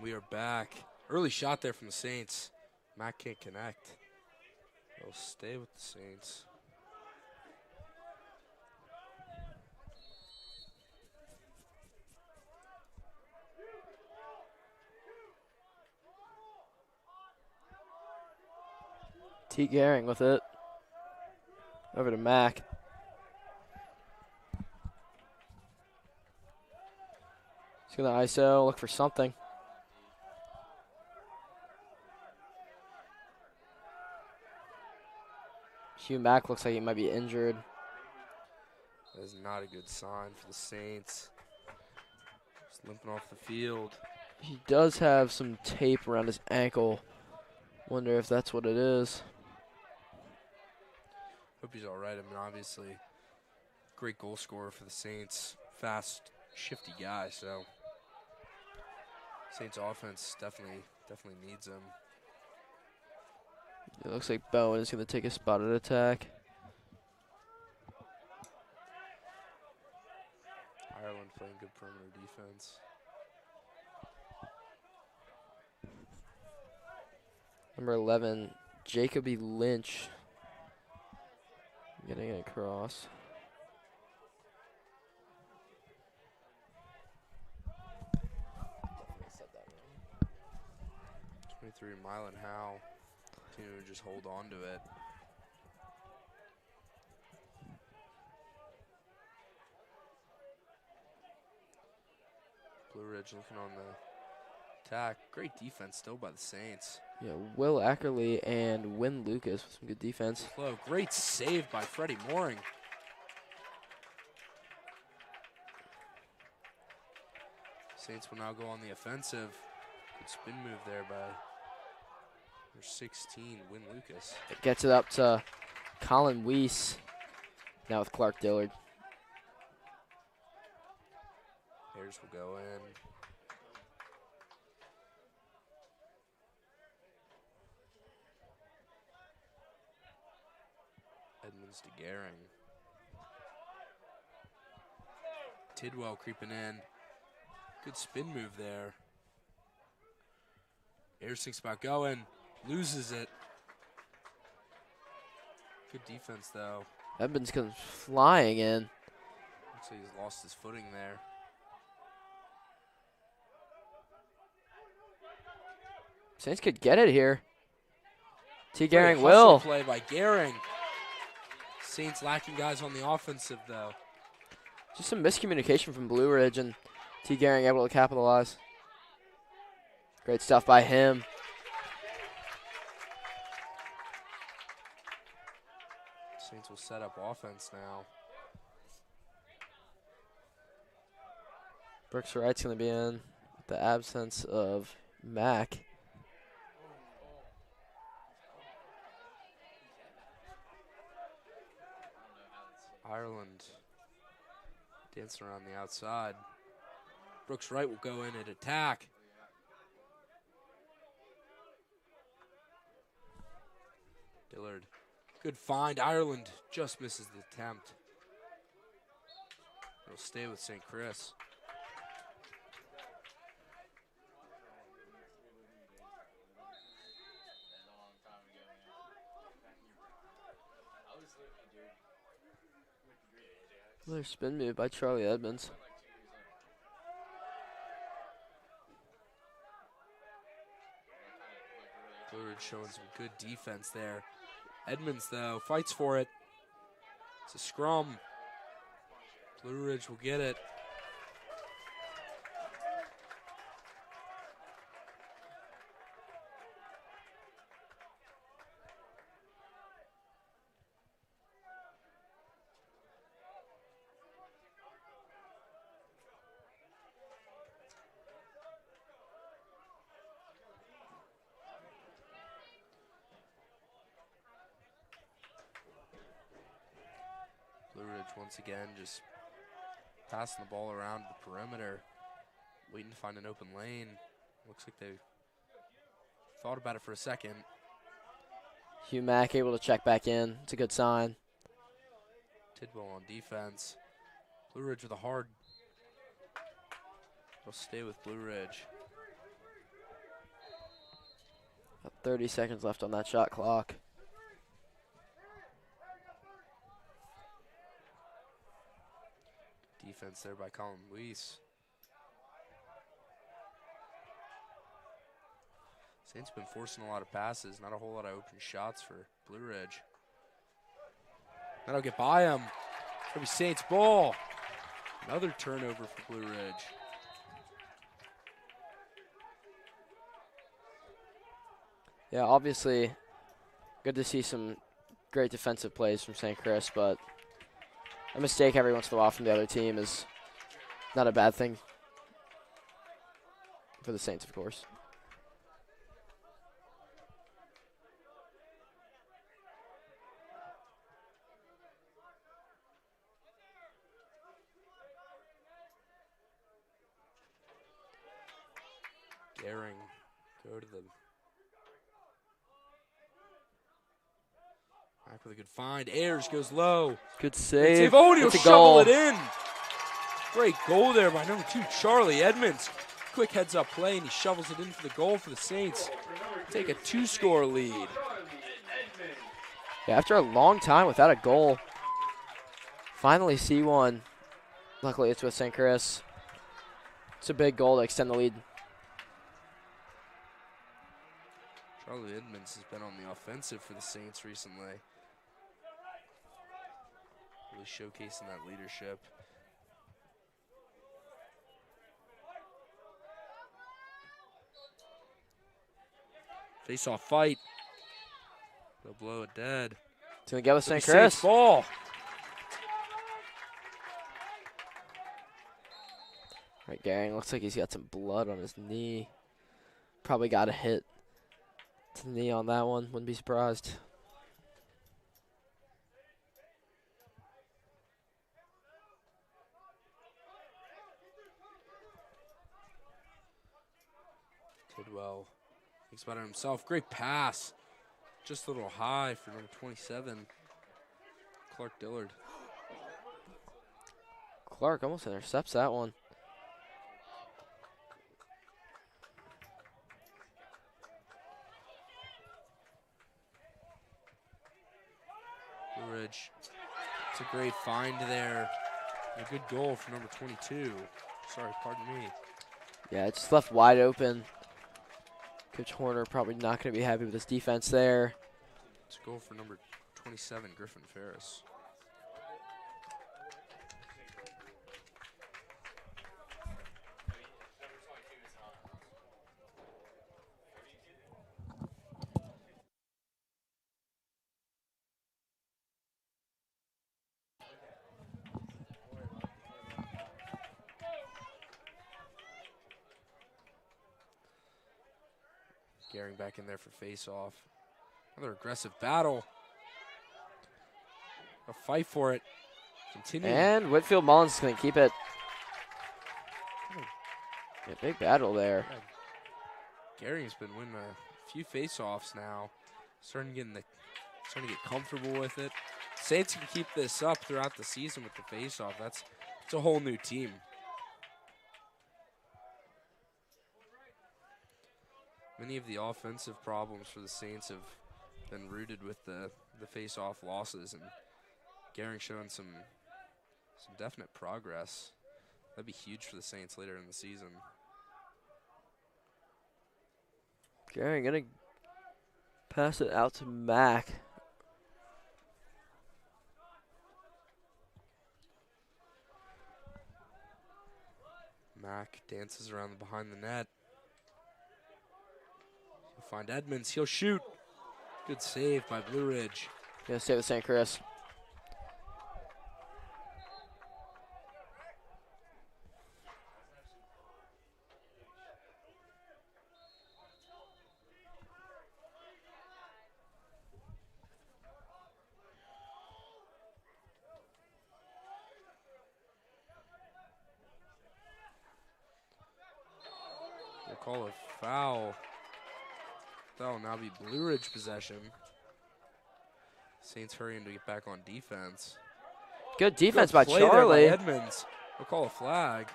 We are back. Early shot there from the Saints. Matt can't connect. They'll stay with the Saints. T. Gehring with it. Over to Mack. He's going to ISO, look for something. Hugh Mack looks like he might be injured. That is not a good sign for the Saints. Just limping off the field. He does have some tape around his ankle. Wonder if that's what it is. Hope he's all right. I mean, obviously, great goal scorer for the Saints. Fast, shifty guy, so Saints offense definitely needs him. It looks like Bowen is going to take a spotted attack. Ireland playing good perimeter defense. Number 11, Jacoby Lynch. Getting it across. Mylan Howe continuing to just hold on to it. Blue Ridge looking on the attack. Great defense still by the Saints. Yeah, Will Ackerley and Win Lucas with some good defense. Slow. Great save by Freddie Mooring. Saints will now go on the offensive. Good spin move there by number 16, Win Lucas. It gets it up to Colin Weiss. Now with Clark Dillard. Ayers will go in. Edmonds to Gehring. Tidwell creeping in. Good spin move there. Ayers thinks about going. Loses it. Good defense, though. Edmonds comes flying in. Looks like he's lost his footing there. Saints could get it here. T. Great Gehring hustle will. play by Gehring. Saints lacking guys on the offensive, though. Just some miscommunication from Blue Ridge, and T. Gehring able to capitalize. Great stuff by him. Saints will set up offense now. Brooks Wright's going to be in with the absence of Mack. Ireland dancing around the outside. Brooks Wright will go in at attack. Dillard. Good find. Ireland just misses the attempt. It'll stay with St. Chris. Another spin move by Charlie Edmonds. Blue Ridge showing some good defense there. Edmonds, though, fights for it. It's a scrum. Blue Ridge will get it. Blue Ridge once again just passing the ball around the perimeter, waiting to find an open lane. Looks like they thought about it for a second. Hugh Mack able to check back in. It's a good sign. Tidwell on defense. Blue Ridge with a hard. They'll stay with Blue Ridge. About 30 seconds left on that shot clock. Defense there by Colin Luis. Saints been forcing a lot of passes, not a whole lot of open shots for Blue Ridge. That'll get by him. It's gonna be Saints ball. Another turnover for Blue Ridge. Yeah, obviously, good to see some great defensive plays from St. Chris, but a mistake every once in a while from the other team is not a bad thing for the Saints, of course. Daring, go to the back with a good find. Ayers goes low. Good save. Oh, and he'll It's a shovel goal. it in. Great goal there by number 2, Charlie Edmonds. Quick heads-up play, and he shovels it in for the goal for the Saints. Take a 2-score lead. Yeah, after a long time without a goal, finally see one. Luckily, it's with St. Chris. It's a big goal to extend the lead. Charlie Edmonds has been on the offensive for the Saints recently. Really showcasing that leadership. Face-off fight. They'll blow it dead. It's going to go with It'll St. be Chris. Saints ball. Right, Garing looks like he's got some blood on his knee. Probably got a hit to the knee on that one. Wouldn't be surprised. Tidwell thinks about it himself. Great pass. Just a little high for number 27, Clark Dillard. Clark almost intercepts that one. Blue Ridge. It's a great find there. And a good goal for number 22. Sorry, pardon me. Yeah, it's just left wide open. Coach Horner probably not going to be happy with his defense there. It's a goal for number 27, Griffin Ferris. Garing back in there for face-off. Another aggressive battle. A fight for it. Continuing. And Whitfield Mullins is going to keep it. Yeah, big battle there. Yeah. Garing's been winning a few face-offs now. Starting to get comfortable with it. Saints can keep this up throughout the season with the face-off. It's a whole new team. Many of the offensive problems for the Saints have been rooted with the face-off losses, and Garing showing some definite progress. That'd be huge for the Saints later in the season. Garing going to pass it out to Mack. Mack dances around behind the net. He'll find Edmonds. He'll shoot. Good save by Blue Ridge. Going to stay with St. Chris. They'll call a foul. That'll now be Blue Ridge possession. Saints hurrying to get back on defense. Good defense Good by play there Charlie. Edmonds. They'll call a flag.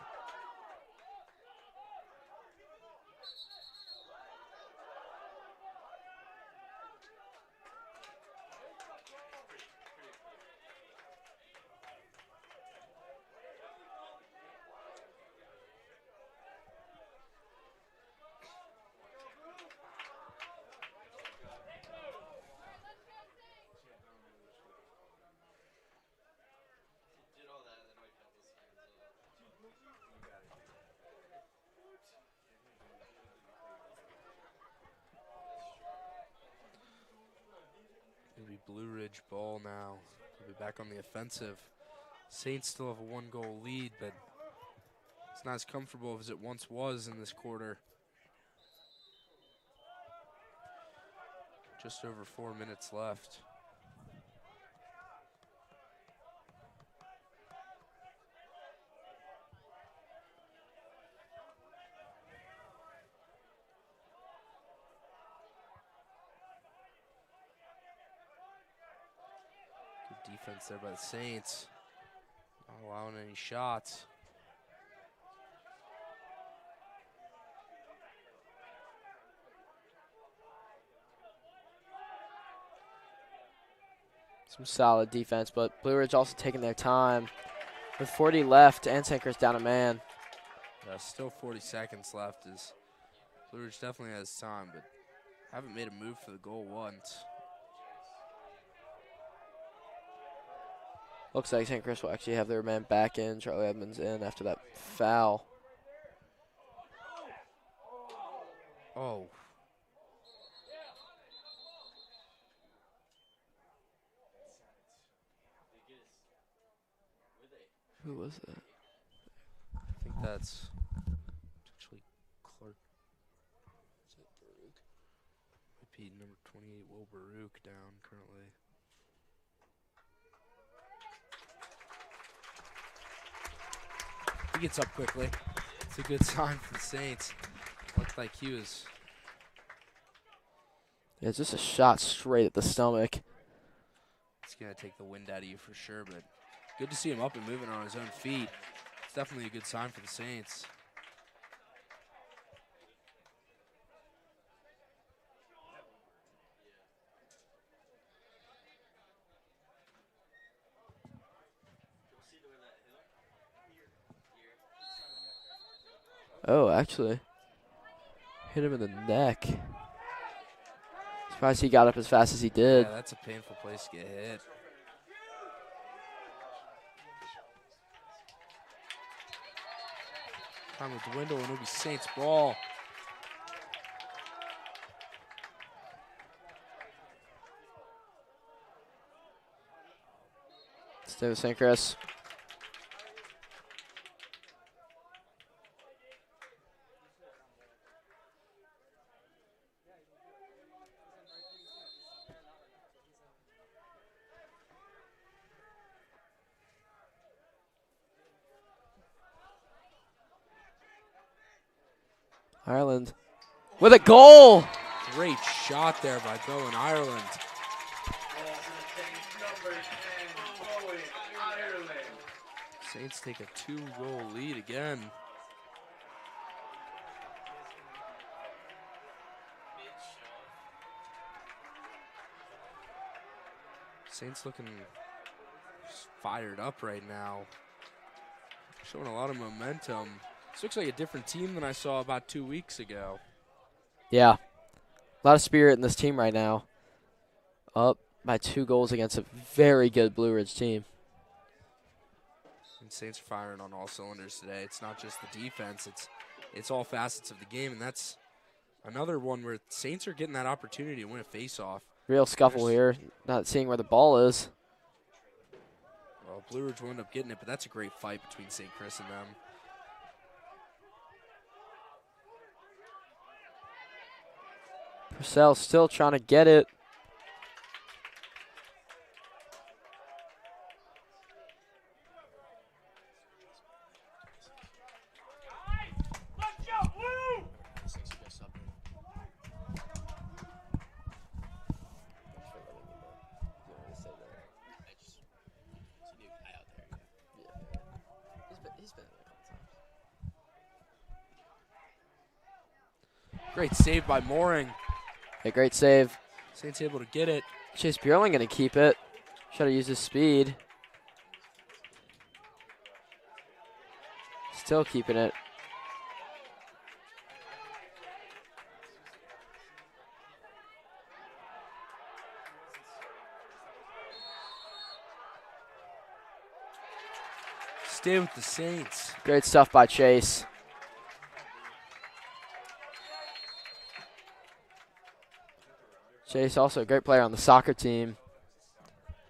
be Blue Ridge ball now. They'll be back on the offensive. Saints still have a 1-goal lead, but it's not as comfortable as it once was in this quarter. Just over 4 minutes left. Good defense there by the Saints. Not allowing any shots. Some solid defense, but Blue Ridge also taking their time. With 40 left and St. Chris down a man. Still 40 seconds left. Blue Ridge definitely has time, but haven't made a move for the goal once. Looks like St. Chris will actually have their man back in. Charlie Edmonds in after that foul. Oh. Who was that? I think that's actually Clark. Is it Baruch? Might be number 28, Will Baruch, down currently. He gets up quickly. It's a good sign for the Saints. Looked like he was. Yeah, it's just a shot straight at the stomach. It's going to take the wind out of you for sure, but good to see him up and moving on his own feet. It's definitely a good sign for the Saints. Oh, actually. Hit him in the neck. Surprised he got up as fast as he did. Yeah, that's a painful place to get hit. Time with the window, and it'll be Saints ball. Stay with St. Chris. Ireland with a goal. Great shot there by Bowen Ireland. Saints take a 2-goal lead again. Saints looking fired up right now. Showing a lot of momentum. This looks like a different team than I saw about 2 weeks ago. Yeah. A lot of spirit in this team right now. Up by 2 goals against a very good Blue Ridge team. And Saints are firing on all cylinders today. It's not just the defense, it's all facets of the game, and that's another one where Saints are getting that opportunity to win a face-off. Real scuffle here, not seeing where the ball is. Well, Blue Ridge will end up getting it, but that's a great fight between St. Chris and them. Purcell still trying to get it. Great save by Mooring. A great save. Saints able to get it. Chase Bierling going to keep it. Try to use his speed. Still keeping it. Stay with the Saints. Great stuff by Chase. Chase also a great player on the soccer team.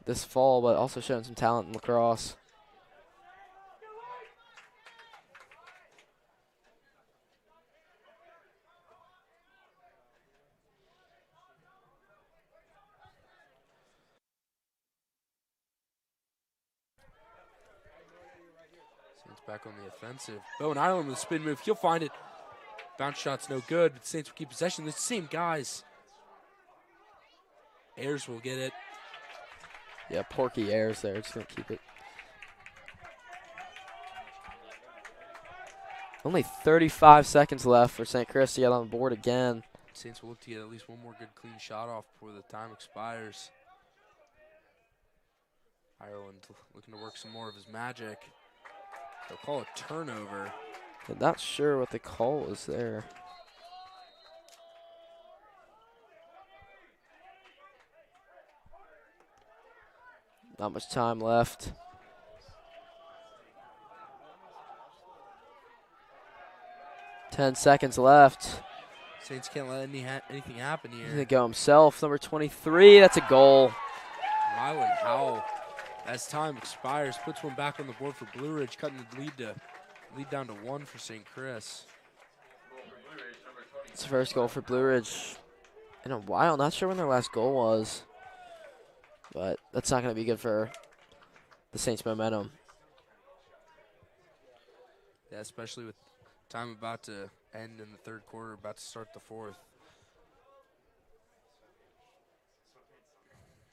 this fall, but also showing some talent in lacrosse. Saints back on the offensive. Bowen Ireland with a spin move. He'll find it. Bounce shot's no good, but Saints will keep possession. The same guys. Ayers will get it. Yeah, Porky Ayers there. Just going to keep it. Only 35 seconds left for St. Chris to get on the board again. Saints will look to get at least one more good clean shot off before the time expires. Ireland looking to work some more of his magic. They'll call a turnover. I'm not sure what the call was there. Not much time left. Ten seconds left. Saints can't let anything happen He's here. going to go himself. Number 23, that's a goal. Mylan Howell, as time expires, puts one back on the board for Blue Ridge, cutting the lead down to 1 for St. Chris. It's the first goal for Blue Ridge in a while. Not sure when their last goal was, but that's not going to be good for the Saints' momentum. Yeah, especially with time about to end in the third quarter, about to start the fourth.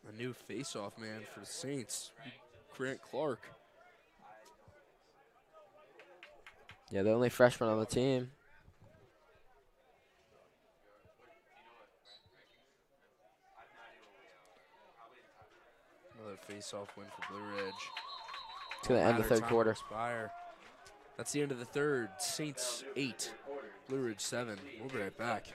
A new face-off man for the Saints, Grant Clark. Yeah, the only freshman on the team. Another face-off win for Blue Ridge. It's going to end the third quarter. Expire. That's the end of the third. Saints 8, Blue Ridge 7. We'll be right back.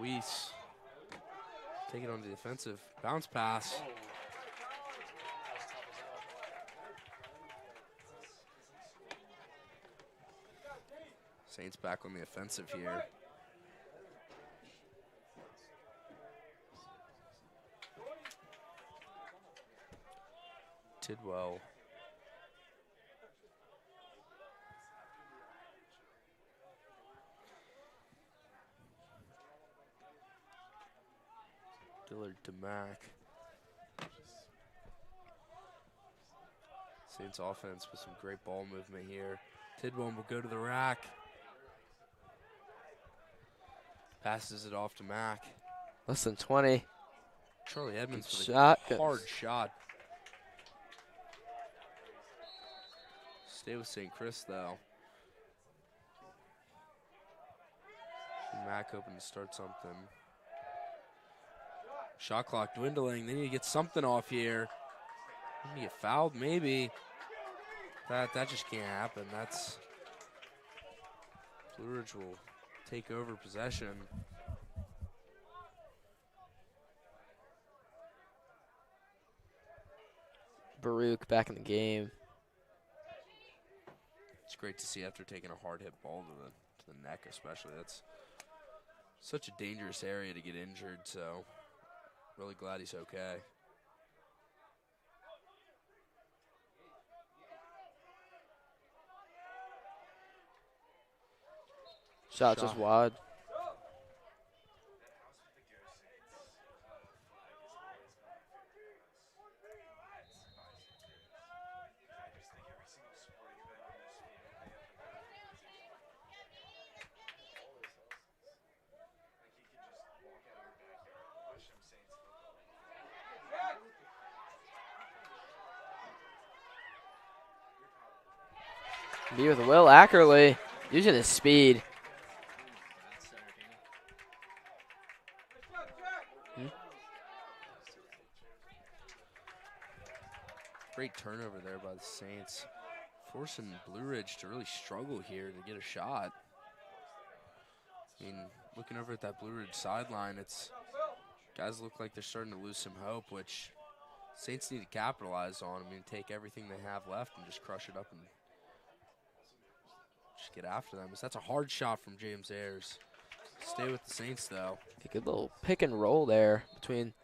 Weiss take it on the defensive. Bounce pass. Saints back on the offensive here. Tidwell. Dillard to Mack. Saints offense with some great ball movement here. Tidwell will go to the rack. Passes it off to Mack. Less than 20. Charlie Edmonds with Shot. a hard shot. Stay with St. Chris though. Mack hoping to start something. Shot clock dwindling. They need to get something off here. Maybe get fouled, maybe. That just can't happen. That's Blue Ridge will take over possession. Baruch back in the game. It's great to see after taking a hard hit ball to the neck, especially. That's such a dangerous area to get injured. So really glad he's okay. Shot just wide. Be with Will Ackerley, using his speed. Great turnover there by the Saints, forcing Blue Ridge to really struggle here to get a shot. I mean, looking over at that Blue Ridge sideline, it's guys look like they're starting to lose some hope, which Saints need to capitalize on. I mean, take everything they have left and just crush it up and just get after them. That's a hard shot from James Ayers. Stay with the Saints, though. A good little pick and roll there between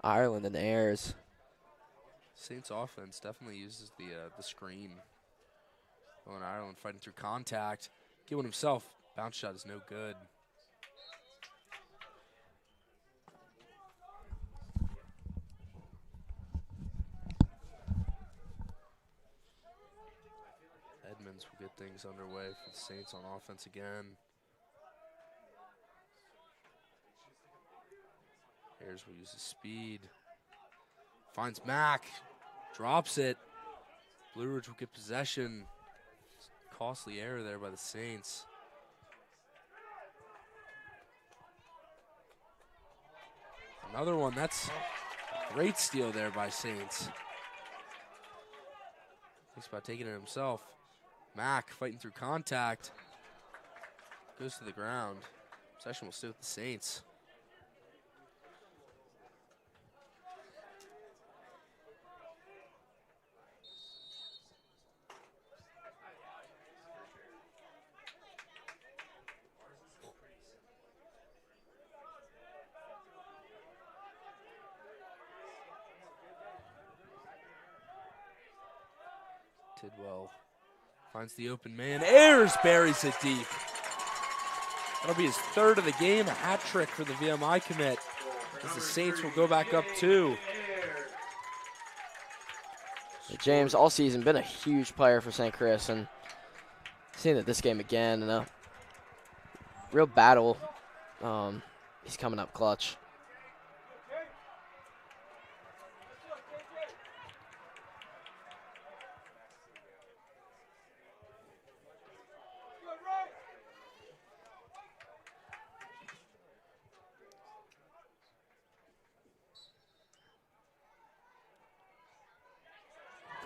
Ireland and Ayers. Saints offense definitely uses the screen. Owen Ireland fighting through contact. Gillen himself, bounce shot is no good. Edmonds will get things underway for the Saints on offense again. Ayers will use his speed. Finds Mack. Drops it. Blue Ridge will get possession. Costly error there by the Saints. Another one. That's a great steal there by Saints. Thinks about taking it himself. Mack fighting through contact. Goes to the ground. Possession will stay with the Saints. Tidwell finds the open man. Ayers buries it deep. That'll be his third of the game, a hat trick for the VMI commit, as the Saints will go back up 2. James all season been a huge player for St. Chris, and seeing that this game again in a real battle. He's coming up clutch.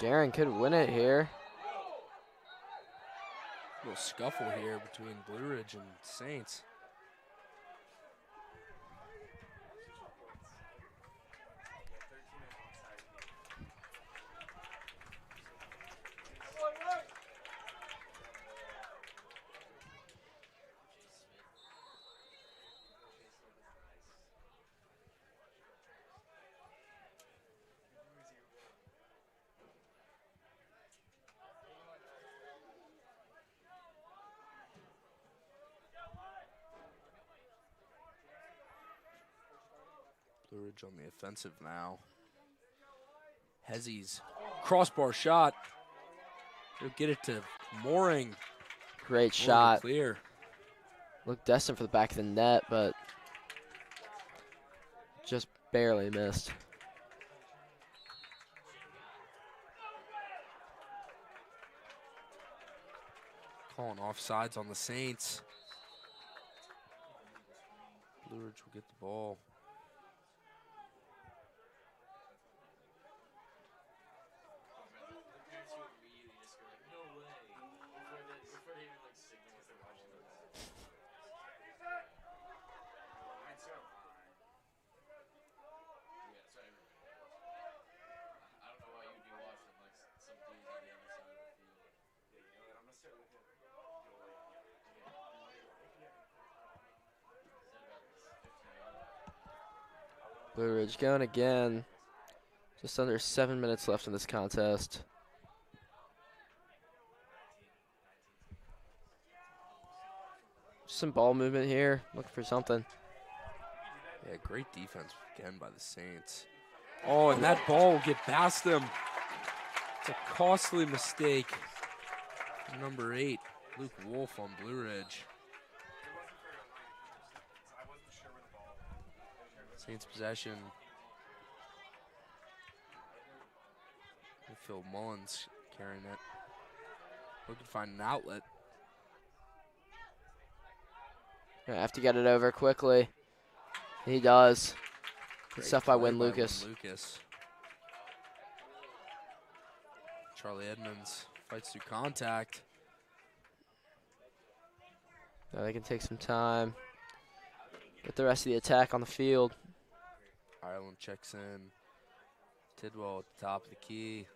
Garen could win it here. A little scuffle here between Blue Ridge and Saints. Blue Ridge on the offensive now. Hezzy's crossbar shot. He'll get it to Mooring. Great shot. Clear. Looked destined for the back of the net, but just barely missed. Calling offsides on the Saints. Blue Ridge will get the ball. Blue Ridge going again. Just under 7 minutes left in this contest. Some ball movement here. Looking for something. Yeah, great defense again by the Saints. Oh, and that ball will get past them. It's a costly mistake. Number 8, Luke Wolf on Blue Ridge. Saints possession. Phil Mullins carrying it. Looking to find an outlet. Gonna have to get it over quickly. He does. Good stuff by Win Lucas. Charlie Edmonds fights through contact. Now they can take some time. Get the rest of the attack on the field. Ireland checks in. Tidwell at the top of the key.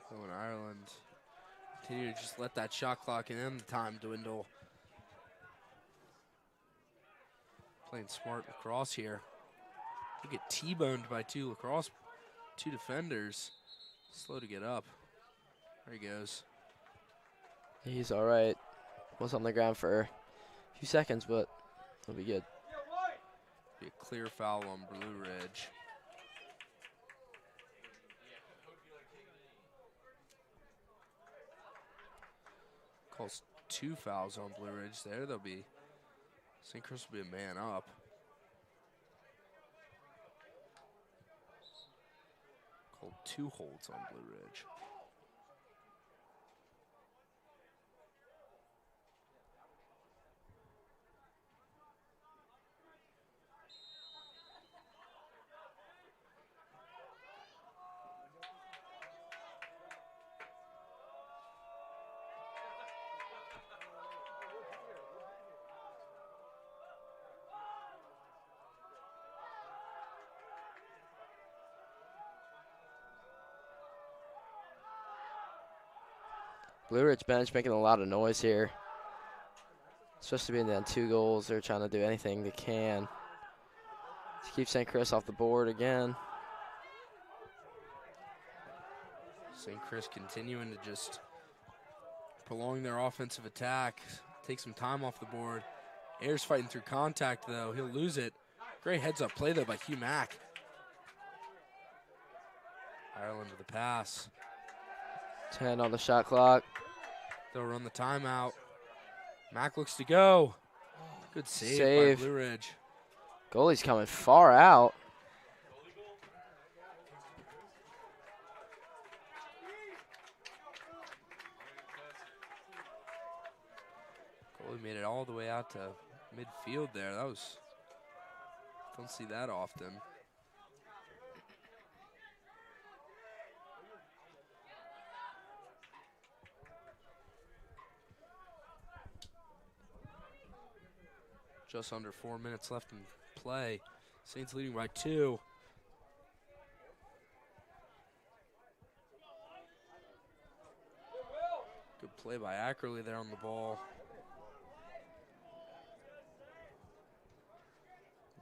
So in Ireland, continue to just let that shot clock and end the time dwindle. Playing smart lacrosse here. We get T-boned by two defenders. Slow to get up. There he goes. He's all right. Was on the ground for a few seconds, but he'll be good. Be a clear foul on Blue Ridge. Calls 2 fouls on Blue Ridge there. They'll be, St. Chris will be a man up. Called 2 holds on Blue Ridge. Blue Ridge bench making a lot of noise here. Especially being down 2 goals. They're trying to do anything they can to keep St. Chris off the board again. St. Chris continuing to just prolong their offensive attack. Take some time off the board. Ayers fighting through contact, though. He'll lose it. Great heads-up play, though, by Hugh Mack. Ireland with the pass. 10 on the shot clock. They'll run the timeout. Mack looks to go. Good save by Blue Ridge. Goalie's coming far out. Goalie made it all the way out to midfield there. That was, don't see that often. Just under 4 minutes left in play. Saints leading by 2. Good play by Ackerley there on the ball.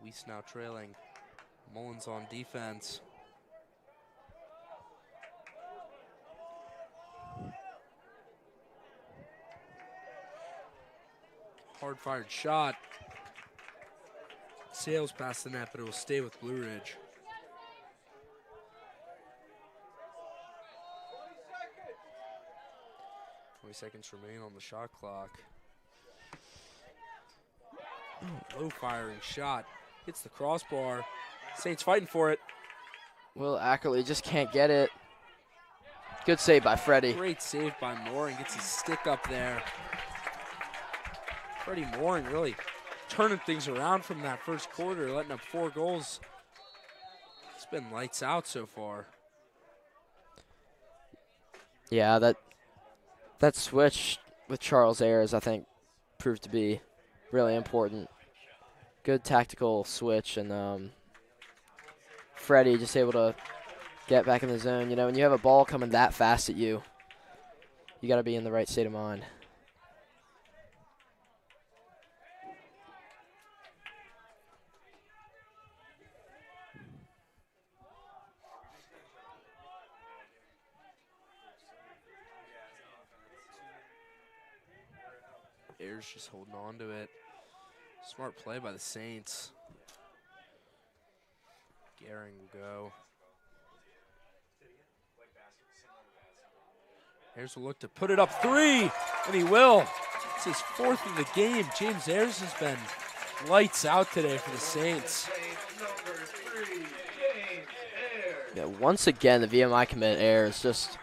Weiss now trailing. Mullins on defense. Hard fired shot. Sails past the net, but it will stay with Blue Ridge. 20 seconds remain on the shot clock. Low firing shot. Hits the crossbar. Saints fighting for it. Will Ackerley just can't get it. Good save by Freddie. Great save by Mooring. Gets his stick up there. Freddie Mooring really turning things around from that first quarter, letting up 4 goals. It's been lights out so far. Yeah, that switch with Charles Ayers, I think, proved to be really important. Good tactical switch, and Freddie just able to get back in the zone. You know, when you have a ball coming that fast at you, you got to be in the right state of mind. Ayers just holding on to it. Smart play by the Saints. Gehring will go. Ayers will look to put it up 3, and he will. It's his 4th of the game. James Ayers has been lights out today for the Saints. Yeah, once again, the VMI commit Ayers just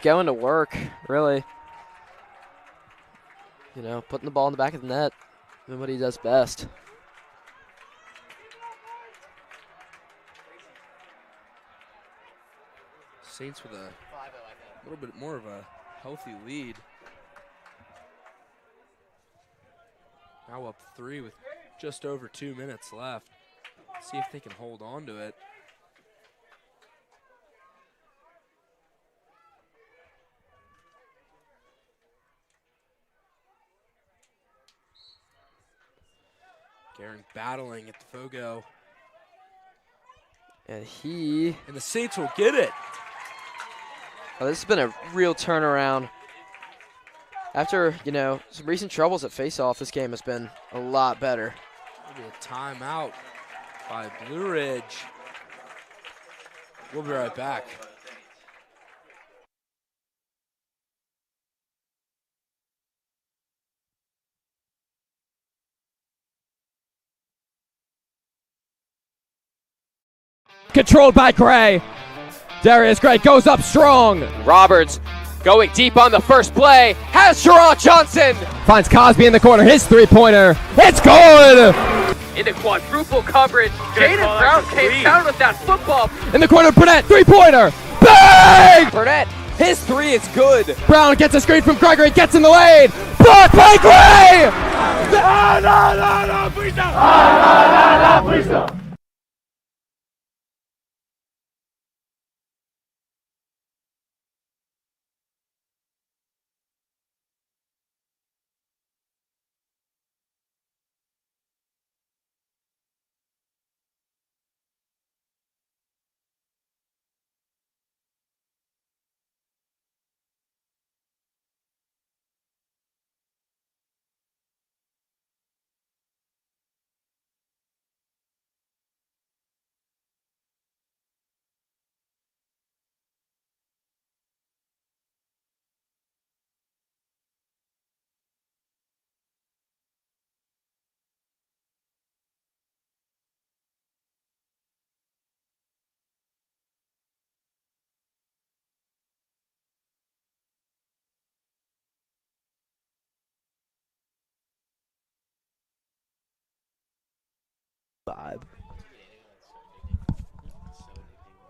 going to work, really. You know, putting the ball in the back of the net, doing what he does best. Saints with a little bit more of a healthy lead. Now up 3 with just over 2 minutes left. See if they can hold on to it. Gehring battling at the Fogo. And the Saints will get it. Oh, this has been a real turnaround. After, you know, some recent troubles at face-off, this game has been a lot better. Maybe a timeout by Blue Ridge. We'll be right back. Controlled by Gray. Darius Gray goes up strong. Roberts going deep on the first play. Has Sherrod Johnson. Finds Cosby in the corner. His three-pointer. It's good. In the quadruple coverage. Jaden Brown came down with that football. In the corner, Burnett. Three-pointer. Bang! Burnett, his 3 is good. Brown gets a screen from Gregory. Gets in the lane. Blocked by Gray. Please don't. Please don't.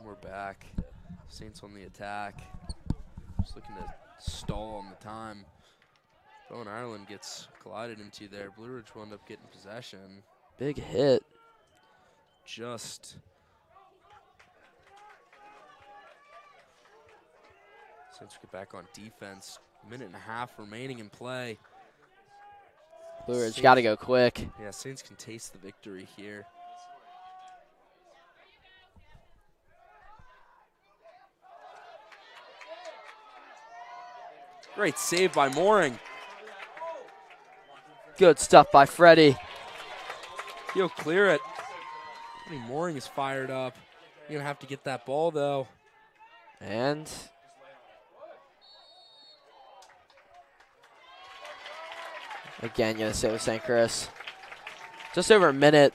We're back. Saints on the attack. Just looking to stall on the time. Bowen Ireland gets collided into there. Blue Ridge will end up getting possession. Big hit. Just Saints get back on defense. 1.5 minutes remaining in play. Blue Ridge got to go quick. Yeah, Saints can taste the victory here. Great save by Mooring. Good stuff by Freddie. He'll clear it. I mean, Mooring is fired up. You're going to have to get that ball, though. And again, going to sit with St. Chris. Just over a minute.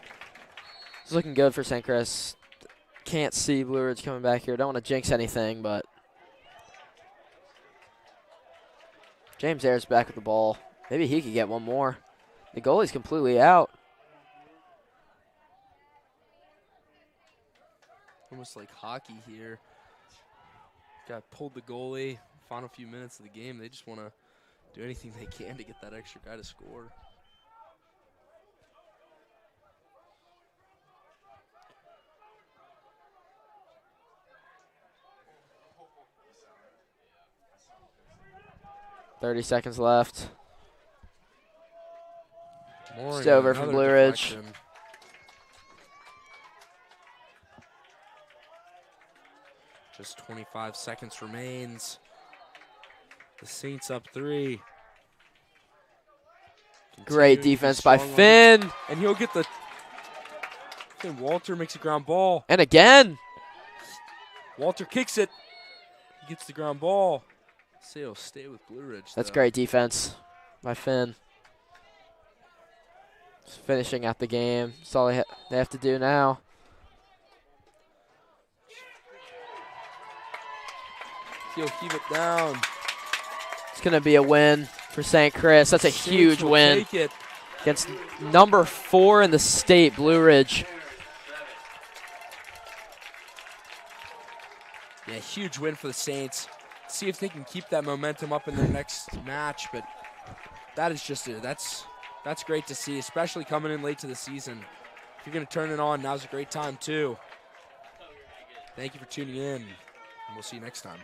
It's looking good for St. Chris. Can't see Blue Ridge coming back here. Don't want to jinx anything, but James Ayers back with the ball. Maybe he could get one more. The goalie's completely out. Almost like hockey here. Got pulled the goalie. Final few minutes of the game. They just want to do anything they can to get that extra guy to score. .30 seconds left. Mooring It's over with for another Blue Ridge. deflection. Just 25 seconds remains. The Saints up 3. Great Continuing to be defense by strong on- Finn. And he'll get the. Finn Walter makes a ground ball. And again. Walter kicks it. He gets the ground ball. Say he'll stay with Blue Ridge. That's though. great defense by Finn. Just finishing out the game. That's all they have to do now. He'll keep it down. It's going to be a win for St. Chris. That's a Saints huge will win take it. against number 4 in the state, Blue Ridge. Yeah, huge win for the Saints. See if they can keep that momentum up in their next match, but that is just that's great to see, especially coming in late to the season. If you're going to turn it on, now's a great time too. Thank you for tuning in, and we'll see you next time.